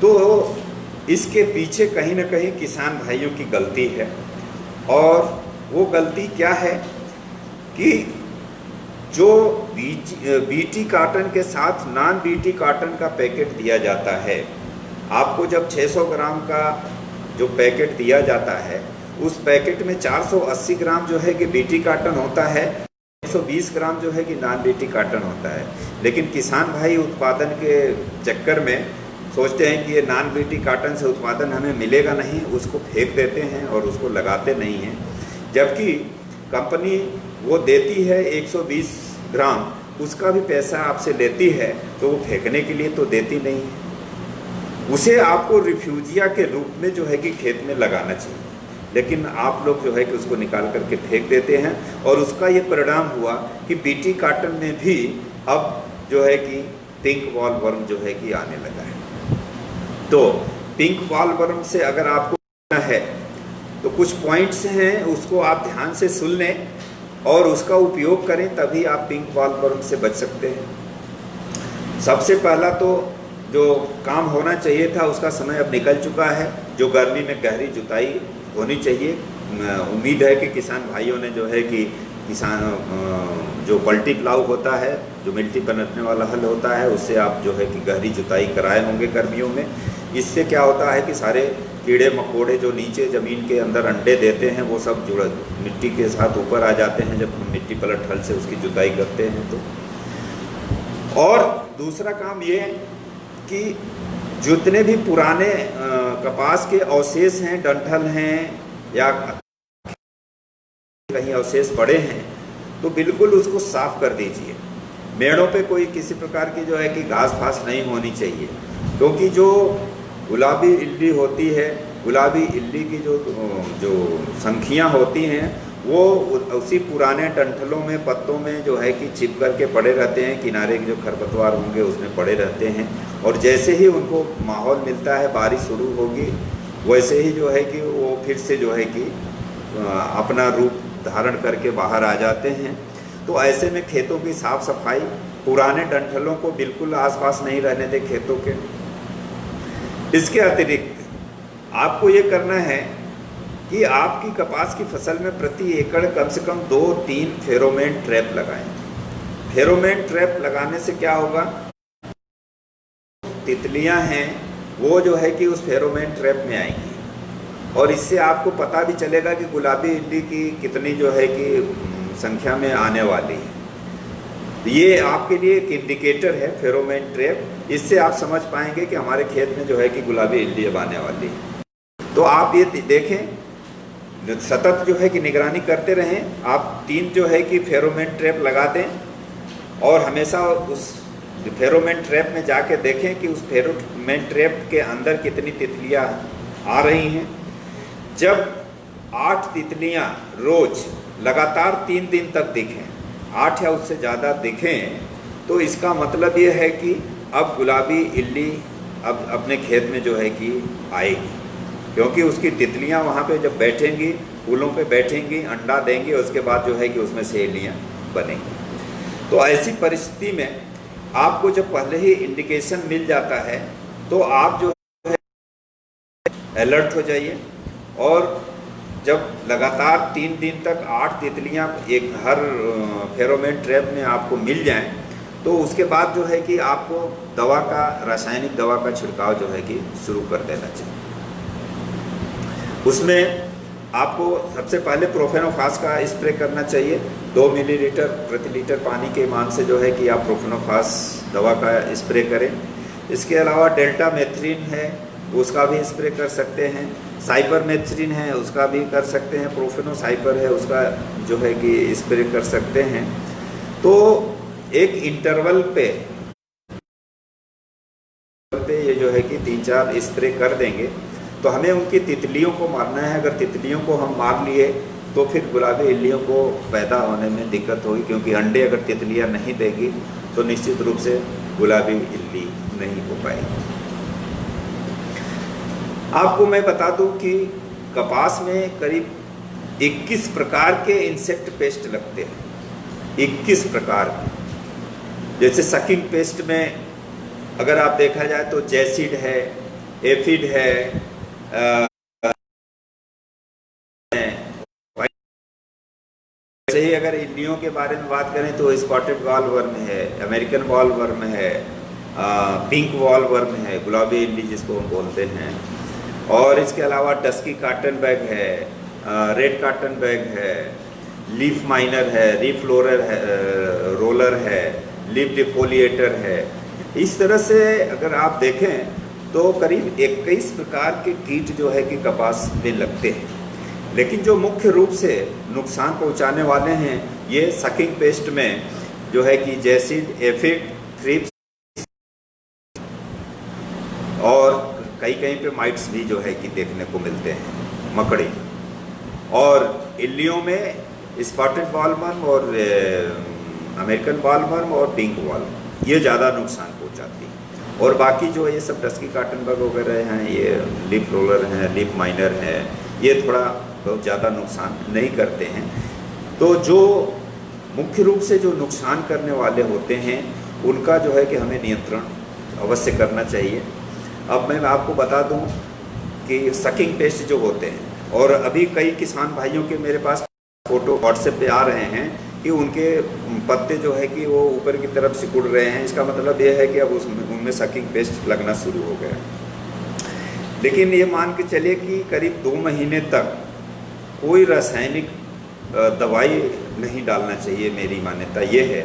तो इसके पीछे कहीं ना कहीं किसान भाइयों की गलती है। और वो गलती क्या है कि जो बीटी कॉटन के साथ नॉन बीटी कॉटन का पैकेट दिया जाता है, आपको जब 600 ग्राम का जो पैकेट दिया जाता है उस पैकेट में 480 ग्राम जो है कि बीटी कॉटन होता है, 120 ग्राम जो है कि नॉन बीटी कॉटन होता है। लेकिन किसान भाई उत्पादन के चक्कर में सोचते हैं कि ये नॉन बीटी कॉटन से उत्पादन हमें मिलेगा नहीं, उसको फेंक देते हैं और उसको लगाते नहीं हैं। जबकि कंपनी वो देती है 120 ग्राम, उसका भी पैसा आपसे लेती है, तो वो फेंकने के लिए तो देती नहीं है। उसे आपको रिफ्यूजिया के रूप में जो है कि खेत में लगाना चाहिए, लेकिन आप लोग जो है कि उसको निकाल करके फेंक देते हैं। और उसका ये परिणाम हुआ कि बीटी कॉटन में भी अब जो है कि पिंक बॉलवर्म जो है कि आने लगा है। तो पिंक बॉलवर्म से अगर आपको बचना है तो कुछ पॉइंट्स हैं, उसको आप ध्यान से सुन लें और उसका उपयोग करें, तभी आप पिंक बॉलवर्म से बच सकते हैं। सबसे पहला तो जो काम होना चाहिए था उसका समय अब निकल चुका है। जो गर्मी में गहरी जुताई होनी चाहिए। उम्मीद है कि किसान भाइयों ने जो है कि जो पल्टी प्लाऊ होता है, जो मिट्टी पलटने वाला हल होता है, उससे आप जो है कि गहरी जुताई कराए होंगे गर्मियों में। इससे क्या होता है कि सारे कीड़े मकोड़े जो नीचे ज़मीन के अंदर अंडे देते हैं वो सब जुड़ मिट्टी के साथ ऊपर आ जाते हैं जब हम मिट्टी पलट हल से उसकी जुताई करते हैं तो। और दूसरा काम ये कि जितने भी पुराने कपास के अवशेष हैं, डंठल हैं या कहीं अवशेष पड़े हैं, तो बिल्कुल उसको साफ कर दीजिए। मेड़ों पे कोई किसी प्रकार की जो है कि घास फास नहीं होनी चाहिए, क्योंकि जो गुलाबी इल्ली होती है, गुलाबी इल्ली की जो संखियाँ होती हैं वो उसी पुराने डंठलों में पत्तों में जो है कि चिप करके पड़े रहते हैं, किनारे के जो खरपतवार होंगे उसमें पड़े रहते हैं। और जैसे ही उनको माहौल मिलता है, बारिश शुरू होगी, वैसे ही जो है कि वो फिर से जो है कि अपना रूप धारण करके बाहर आ जाते हैं। तो ऐसे में खेतों की साफ सफाई, पुराने डंठलों को बिल्कुल आसपास नहीं रहने दें खेतों के। इसके अतिरिक्त आपको ये करना है कि आपकी कपास की फसल में प्रति एकड़ कम से कम 2-3 फेरोमेन ट्रैप लगाएं। फेरोमेन ट्रैप लगाने से क्या होगा, तितलियां हैं वो जो है कि उस फेरोमेन ट्रैप में आएंगी और इससे आपको पता भी चलेगा कि गुलाबी इल्ली की कितनी जो है कि संख्या में आने वाली है। ये आपके लिए एक इंडिकेटर है फेरोमेन ट्रैप। इससे आप समझ पाएंगे कि हमारे खेत में जो है कि गुलाबी इल्ली अब आने वाली है। तो आप ये देखें, सतत जो है कि निगरानी करते रहें। आप 3 जो है कि फेरोमेन ट्रैप लगा दें और हमेशा उस फेरोमेन ट्रैप में जाके देखें कि उस फेरोमेन ट्रैप के अंदर कितनी तितलियां आ रही हैं। जब 8 तितलियां रोज लगातार 3 दिन तक दिखें, 8 या उससे ज़्यादा दिखें, तो इसका मतलब ये है कि अब गुलाबी इल्ली अब अपने खेत में जो है कि आएगी, क्योंकि उसकी तितलियां वहाँ पे जब बैठेंगी, फूलों पे बैठेंगी, अंडा देंगी, उसके बाद जो है कि उसमें से इल्लियाँ बनेंगी। तो ऐसी परिस्थिति में आपको जब पहले ही इंडिकेशन मिल जाता है तो आप जो है अलर्ट हो जाइए। और जब लगातार 3 दिन तक 8 तितलियाँ एक हर फेरोमेन ट्रैप में आपको मिल जाएं, तो उसके बाद जो है कि आपको दवा का, रासायनिक दवा का छिड़काव जो है कि शुरू कर देना चाहिए। उसमें आपको सबसे पहले प्रोफेनोफास का स्प्रे करना चाहिए। 2 मिलीलीटर प्रति लीटर पानी के मान से जो है कि आप प्रोफेनोफास दवा का स्प्रे करें। इसके अलावा डेल्टा मेथ्रिन है, उसका भी स्प्रे कर सकते हैं। साइपर मेथ्रिन है, उसका भी कर सकते हैं। प्रोफेनोसाइपर है, उसका जो है कि स्प्रे कर सकते हैं। तो एक इंटरवल पे ये जो है कि 3-4 स्प्रे कर देंगे तो हमें उनकी तितलियों को मारना है। अगर तितलियों को हम मार लिए तो फिर गुलाबी इल्लियों को पैदा होने में दिक्कत होगी, क्योंकि अंडे अगर तितलियां नहीं देगी तो निश्चित रूप से गुलाबी इल्ली नहीं हो पाएगी। आपको मैं बता दूं कि कपास में करीब 21 प्रकार के इंसेक्ट पेस्ट लगते हैं। 21 प्रकार के, जैसे सकिंग पेस्ट में अगर आप देखा जाए तो जैसिड है, एफिड है, वैसे ही अगर इल्लियों के बारे में बात करें तो स्पॉटेड वॉल वर्म है, अमेरिकन वॉल वर्म है, पिंक वॉल वर्म है, गुलाबी इल्ली जिसको हम बोलते हैं। और इसके अलावा डस्की कॉटन बैग है, रेड कॉटन बैग है, लीफ माइनर है, लीफ रोलर है, लीफ डिफोलिएटर है। इस तरह से अगर आप देखें तो करीब 21 प्रकार के कीट जो है कि कपास में लगते हैं। लेकिन जो मुख्य रूप से नुकसान पहुंचाने वाले हैं ये सकिंग पेस्ट में जो है कि जैसिड, एफिड, थ्रिप्स और कहीं पे माइट्स भी जो है कि देखने को मिलते हैं, मकड़ी। और इल्लियों में स्पॉटेड वॉल वर्म और अमेरिकन वॉल वर्म और पिंक वॉल, ये ज़्यादा नुकसान पहुंचाती है। और बाकी जो ये सब डस्की कॉटन बग वगैरह हैं, ये लीफ रोलर हैं, लीफ माइनर है, ये थोड़ा बहुत ज़्यादा नुकसान नहीं करते हैं। तो जो मुख्य रूप से जो नुकसान करने वाले होते हैं उनका जो है कि हमें नियंत्रण अवश्य करना चाहिए। अब मैं आपको बता दूं कि सकिंग पेस्ट जो होते हैं, और अभी कई किसान भाइयों के मेरे पास फ़ोटो व्हाट्सएप पे आ रहे हैं कि उनके पत्ते जो है कि वो ऊपर की तरफ सिकुड़ रहे हैं। इसका मतलब ये है कि अब उनमें सकिंग पेस्ट लगना शुरू हो गया। लेकिन ये मान के चलिए कि करीब 2 महीने तक कोई रासायनिक दवाई नहीं डालना चाहिए। मेरी मान्यता ये है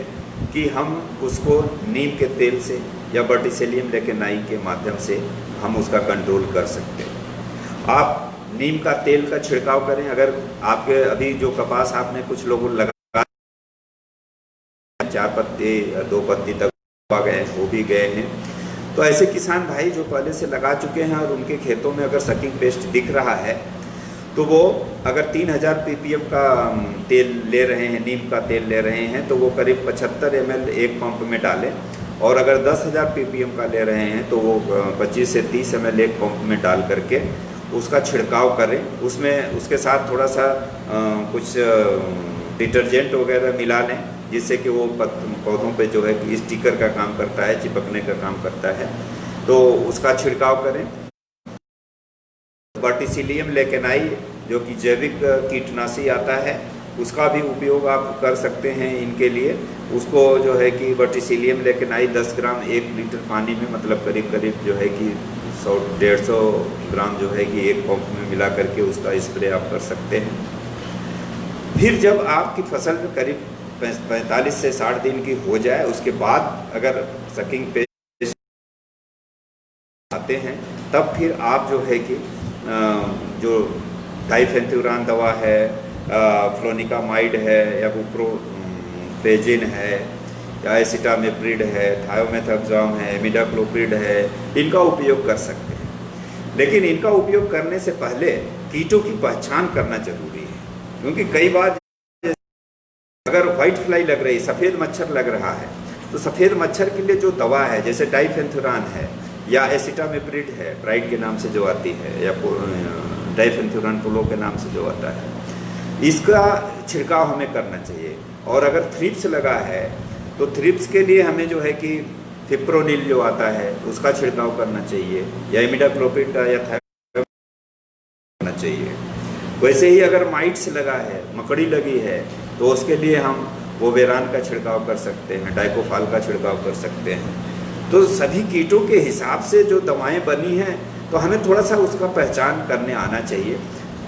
कि हम उसको नीम के तेल से या वर्टिसेलियम लेकेनाई के माध्यम से हम उसका कंट्रोल कर सकते हैं। आप नीम का तेल का छिड़काव करें। अगर आपके अभी जो कपास आपने कुछ लोगों लगा 4 पत्ते 2 पत्ती तक आ गए, वो भी गए हैं, तो ऐसे किसान भाई जो पहले से लगा चुके हैं और उनके खेतों में अगर सकिंग पेस्ट दिख रहा है तो वो अगर 3000 ppm का तेल ले रहे हैं, नीम का तेल ले रहे हैं, तो वो करीब 75 ml एक पंप में डालें। और अगर 10,000 ppm का ले रहे हैं तो वो 25 से 30 ml एक पंप में डाल करके उसका छिड़काव करें। उसमें उसके साथ थोड़ा सा कुछ डिटर्जेंट वगैरह मिला लें, जिससे कि वो पौधों पे जो है कि स्टिकर का काम करता है, चिपकने का काम करता है, तो उसका छिड़काव करें। वर्टिसेलियम लेकेनाई जो कि जैविक कीटनाशी आता है, उसका भी उपयोग आप कर सकते हैं इनके लिए। उसको जो है कि वर्टिसेलियम लेकेनाई 10 ग्राम 1 लीटर पानी में, मतलब करीब करीब जो है कि 100-150 ग्राम जो है कि एक पंप में मिला करके उसका स्प्रे आप कर सकते हैं। फिर जब आपकी फसल में करीब 45 से 60 दिन की हो जाए, उसके बाद अगर सकिंग पेस्ट आते हैं तब फिर आप जो है कि जो डाइफेंथुरान दवा है, फ्लोनिकामाइड है, या बुप्रोपेजिन है, या एसिटामिप्रिड है, थायोमेथाक्साम है, इमिडाक्लोप्रिड है, इनका उपयोग कर सकते हैं। लेकिन इनका उपयोग करने से पहले कीटों की पहचान करना जरूरी है, क्योंकि कई बार अगर व्हाइट फ्लाई लग रही, सफ़ेद मच्छर लग रहा है, तो सफ़ेद मच्छर के लिए जो दवा है जैसे डाइफेंथुरान है या एसिटामिप्रिड है, प्राइड के नाम से जो आती है, या डाइफेंथुरान पोलो के नाम से जो आता है, इसका छिड़काव हमें करना चाहिए। और अगर थ्रिप्स लगा है तो थ्रिप्स के लिए हमें जो है कि फिप्रोनिल जो आता है उसका छिड़काव करना चाहिए, या इमिडाक्लोप्रिड का या करना चाहिए। वैसे ही अगर माइट्स लगा है, मकड़ी लगी है, तो उसके लिए हम वोवेरान का छिड़काव कर सकते हैं, डाइकोफाल का छिड़काव कर सकते हैं। तो सभी कीटों के हिसाब से जो दवाएं बनी हैं, तो हमें थोड़ा सा उसका पहचान करने आना चाहिए।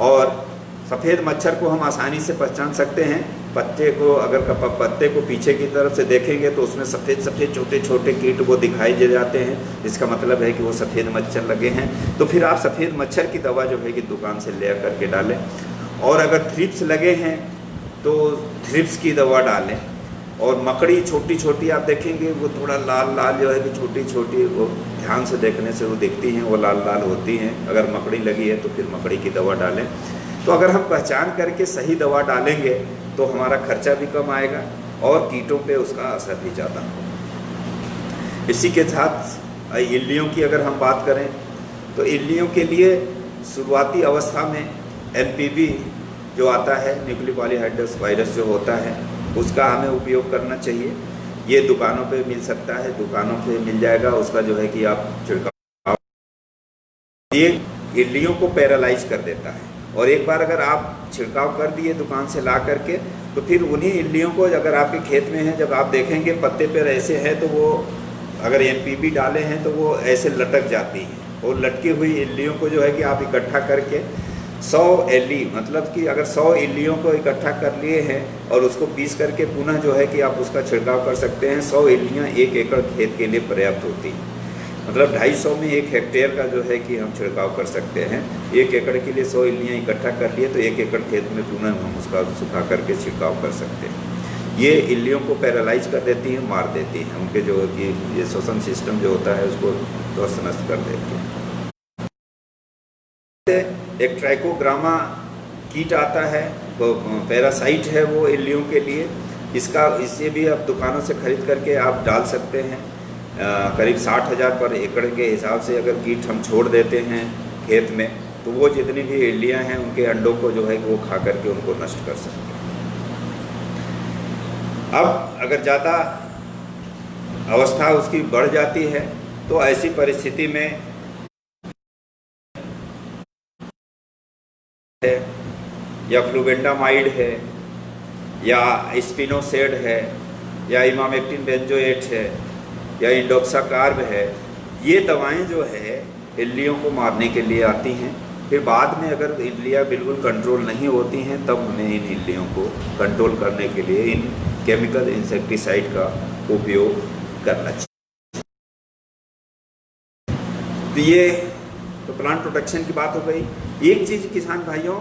और सफ़ेद मच्छर को हम आसानी से पहचान सकते हैं। पत्ते को अगर पत्ते को पीछे की तरफ से देखेंगे तो उसमें सफ़ेद सफ़ेद छोटे छोटे कीट वो दिखाई दे जाते हैं, इसका मतलब है कि वो सफ़ेद मच्छर लगे हैं। तो फिर आप सफ़ेद मच्छर की दवा जो है कि दुकान से ले करके डालें। और अगर थ्रिप्स लगे हैं तो थ्रिप्स की दवा डालें। और मकड़ी छोटी छोटी आप देखेंगे वो थोड़ा लाल लाल जो है कि छोटी छोटी, वो ध्यान से देखने से वो दिखती हैं, वो लाल लाल होती हैं। अगर मकड़ी लगी है तो फिर मकड़ी की दवा डालें। तो अगर हम पहचान करके सही दवा डालेंगे तो हमारा खर्चा भी कम आएगा और कीटों पे उसका असर भी ज़्यादा होगा। इसी के साथ इल्लियों की अगर हम बात करें तो इल्लियों के लिए शुरुआती अवस्था में NPV जो आता है, न्यूक्लियो पॉलीहाइड्रस वायरस जो होता है, उसका हमें उपयोग करना चाहिए। ये दुकानों पे मिल सकता है, दुकानों पे मिल जाएगा। उसका जो है कि आप छिड़काव, ये इल्लियों को पैरालाइज कर देता है। और एक बार अगर आप छिड़काव कर दिए दुकान से ला करके तो फिर उन्हीं इल्लियों को अगर आपके खेत में है, जब आप देखेंगे पत्ते पर ऐसे है तो वो अगर NPV डाले हैं तो वो ऐसे लटक जाती हैं। और लटकी हुई इल्लियों को जो है कि आप इकट्ठा करके 100 इल्ली, मतलब कि अगर 100 इल्लियों को इकट्ठा कर लिए हैं और उसको पीस करके पुनः जो है कि आप उसका छिड़काव कर सकते हैं। 100 इल्लियाँ 1 एकड़ खेत के लिए पर्याप्त होती हैं। मतलब 250 में 1 हेक्टेयर का जो है कि हम छिड़काव कर सकते हैं। 1 एकड़ के लिए 100 इल्लियाँ इकट्ठा कर लिए तो 1 एकड़ खेत में पुनः हम उसका सुखा करके छिड़काव कर सकते हैं। ये इल्लियों को पैरालाइज कर देती हैं, मार देती हैं। उनके जो कि ये श्वसन सिस्टम जो होता है उसको ध्वस्त नष्ट कर देती है। एक ट्राइकोग्रामा कीट आता है, वो पैरासाइट है वो इल्लियों के लिए। इसे भी आप दुकानों से खरीद करके आप डाल सकते हैं। करीब 60,000 पर एकड़ के हिसाब से अगर कीट हम छोड़ देते हैं खेत में तो वो जितनी भी इल्लियाँ हैं उनके अंडों को जो है कि वो खा करके उनको नष्ट कर सकते हैं। अब अगर ज़्यादा अवस्था उसकी बढ़ जाती है तो ऐसी परिस्थिति में या फ्लूबेंडामाइड है या स्पिनोसेड है या इमामेक्टिन बेंजोएट है या इंडोक्साकार्ब है, ये दवाएं जो है इल्लियों को मारने के लिए आती हैं। फिर बाद में अगर इल्लियाँ बिल्कुल कंट्रोल नहीं होती हैं तब हमें इन इल्लियों को कंट्रोल करने के लिए इन केमिकल इंसेक्टिसाइड का उपयोग करना चाहिए। तो ये तो प्लांट प्रोटेक्शन की बात हो गई। एक चीज़ किसान भाइयों,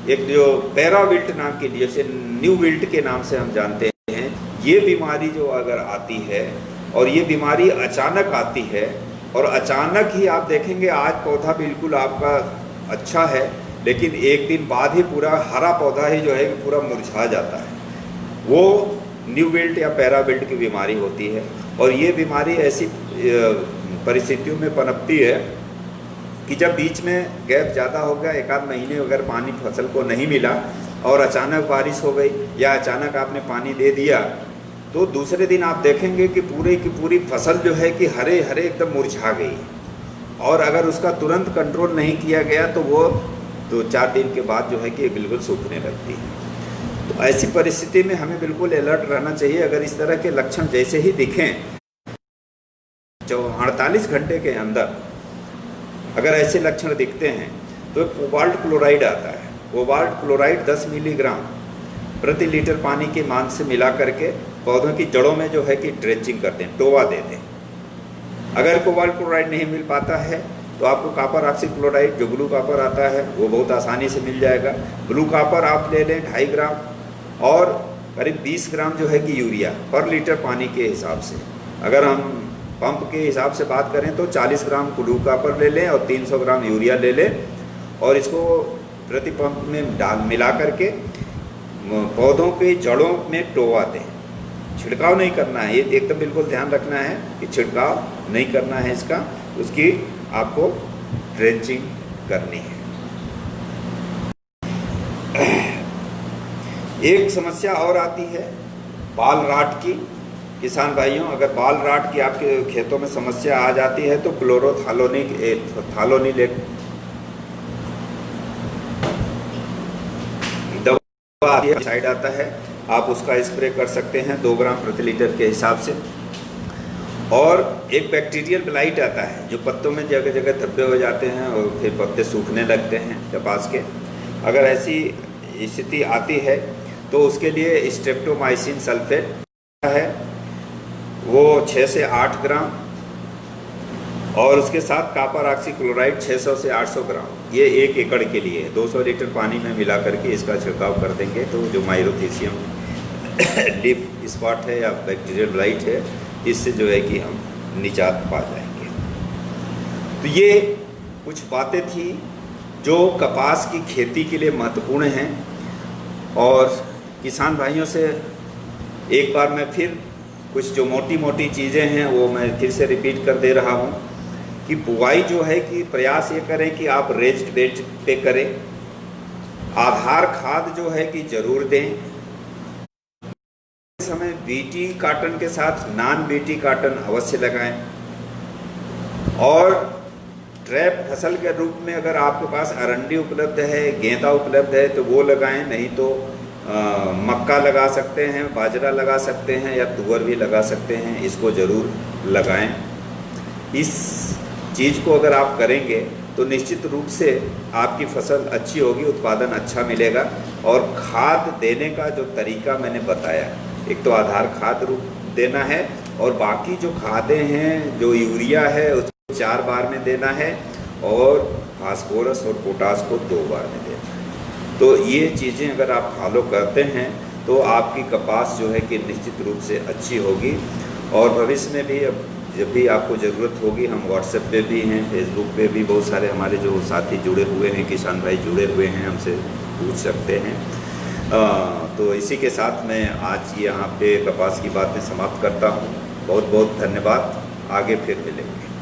एक जो पैराविल्ट नाम की, जैसे न्यू विल्ट के नाम से हम जानते हैं, ये बीमारी जो अगर आती है और ये बीमारी अचानक आती है और अचानक ही आप देखेंगे आज पौधा बिल्कुल आपका अच्छा है लेकिन एक दिन बाद ही पूरा हरा पौधा ही जो है कि पूरा मुरझा जाता है, वो न्यू विल्ट या पैराविल्ट की बीमारी होती है। और ये बीमारी ऐसी परिस्थितियों में पनपती है कि जब बीच में गैप ज़्यादा हो गया, 1 आध महीने अगर पानी फसल को नहीं मिला और अचानक बारिश हो गई या अचानक आपने पानी दे दिया तो दूसरे दिन आप देखेंगे कि पूरी की पूरी फसल जो है कि हरे हरे एकदम मुरझा गई। और अगर उसका तुरंत कंट्रोल नहीं किया गया तो वो 2-4 दिन के बाद जो है कि बिल्कुल सूखने लगती है। तो ऐसी परिस्थिति में हमें बिल्कुल अलर्ट रहना चाहिए। अगर इस तरह के लक्षण जैसे ही दिखें, जो 48 घंटे के अंदर अगर ऐसे लक्षण दिखते हैं तो कोबाल्ट क्लोराइड आता है। कोबाल्ट क्लोराइड 10 मिलीग्राम प्रति लीटर पानी के मान से मिला करके पौधों की जड़ों में जो है कि ड्रेंचिंग करते हैं, टोवा देते हैं। अगर कोबाल्ट क्लोराइड नहीं मिल पाता है तो आपको कॉपर ऑक्सीक्लोराइड जो ब्लू कॉपर आता है वो बहुत आसानी से मिल जाएगा। ब्लू कॉपर आप ले लें 2.5 ग्राम और करीब 20 ग्राम जो है कि यूरिया पर लीटर पानी के हिसाब से। अगर हम पंप के हिसाब से बात करें तो 40 ग्राम ब्लू कॉपर ले लें और 300 ग्राम यूरिया ले लें और इसको प्रति पंप में मिला करके पौधों के जड़ों में टोवा दें। छिड़काव नहीं करना है, ये एकदम बिल्कुल ध्यान रखना है कि छिड़काव नहीं करना है इसका, उसकी आपको ड्रेंचिंग करनी है। एक समस्या और आती है बाल राट की। किसान भाइयों, अगर बाल राट की आपके खेतों में समस्या आ जाती है तो क्लोरोथालोनिलेट दवा साइड आता है, आप उसका स्प्रे कर सकते हैं 2 ग्राम प्रति लीटर के हिसाब से। और एक बैक्टीरियल ब्लाइट आता है जो पत्तों में जगह जगह धब्बे हो जाते हैं और फिर पत्ते सूखने लगते हैं कपास के, अगर ऐसी स्थिति आती है तो उसके लिए स्ट्रेप्टोमाइसिन सल्फेट है, वो 6 से 8 ग्राम, और उसके साथ कॉपर ऑक्सीक्लोराइड 600 से 800 ग्राम, ये 1 एकड़ के लिए 200 लीटर पानी में मिला करके इसका छिड़काव कर देंगे तो जो माइरोथिसियम लीफ स्पॉट है या बैक्टीरियल ब्लाइट है, इससे जो है कि हम निजात पा जाएंगे। तो ये कुछ बातें थी जो कपास की खेती के लिए महत्वपूर्ण हैं, और किसान भाइयों से एक बार मैं फिर कुछ जो मोटी मोटी चीज़ें हैं वो मैं फिर से रिपीट कर दे रहा हूँ कि बुआई जो है कि प्रयास ये करें कि आप रेज्ड बेड पे करें, आधार खाद जो है कि जरूर दें, इस समय बीटी कॉटन के साथ नॉन बीटी कॉटन अवश्य लगाएं, और ट्रैप फसल के रूप में अगर आपके पास अरंडी उपलब्ध है, गेंदा उपलब्ध है तो वो लगाएं, नहीं तो मक्का लगा सकते हैं, बाजरा लगा सकते हैं या तुअर भी लगा सकते हैं, इसको ज़रूर लगाएं। इस चीज़ को अगर आप करेंगे तो निश्चित रूप से आपकी फसल अच्छी होगी, उत्पादन अच्छा मिलेगा। और खाद देने का जो तरीका मैंने बताया, एक तो आधार खाद रूप देना है, और बाकी जो खादें हैं, जो यूरिया है उसको 4 बार में देना है, और फास्फोरस और पोटास को 2 बार में देना है। तो ये चीज़ें अगर आप फॉलो करते हैं तो आपकी कपास जो है कि निश्चित रूप से अच्छी होगी। और भविष्य में भी अब जब भी आपको ज़रूरत होगी, हम व्हाट्सएप पे भी हैं, फेसबुक पे भी बहुत सारे हमारे जो साथी जुड़े हुए हैं, किसान भाई जुड़े हुए हैं, हमसे पूछ सकते हैं। तो इसी के साथ मैं आज यहाँ पे कपास की बातें समाप्त करता हूँ। बहुत बहुत धन्यवाद, आगे फिर मिलेंगे।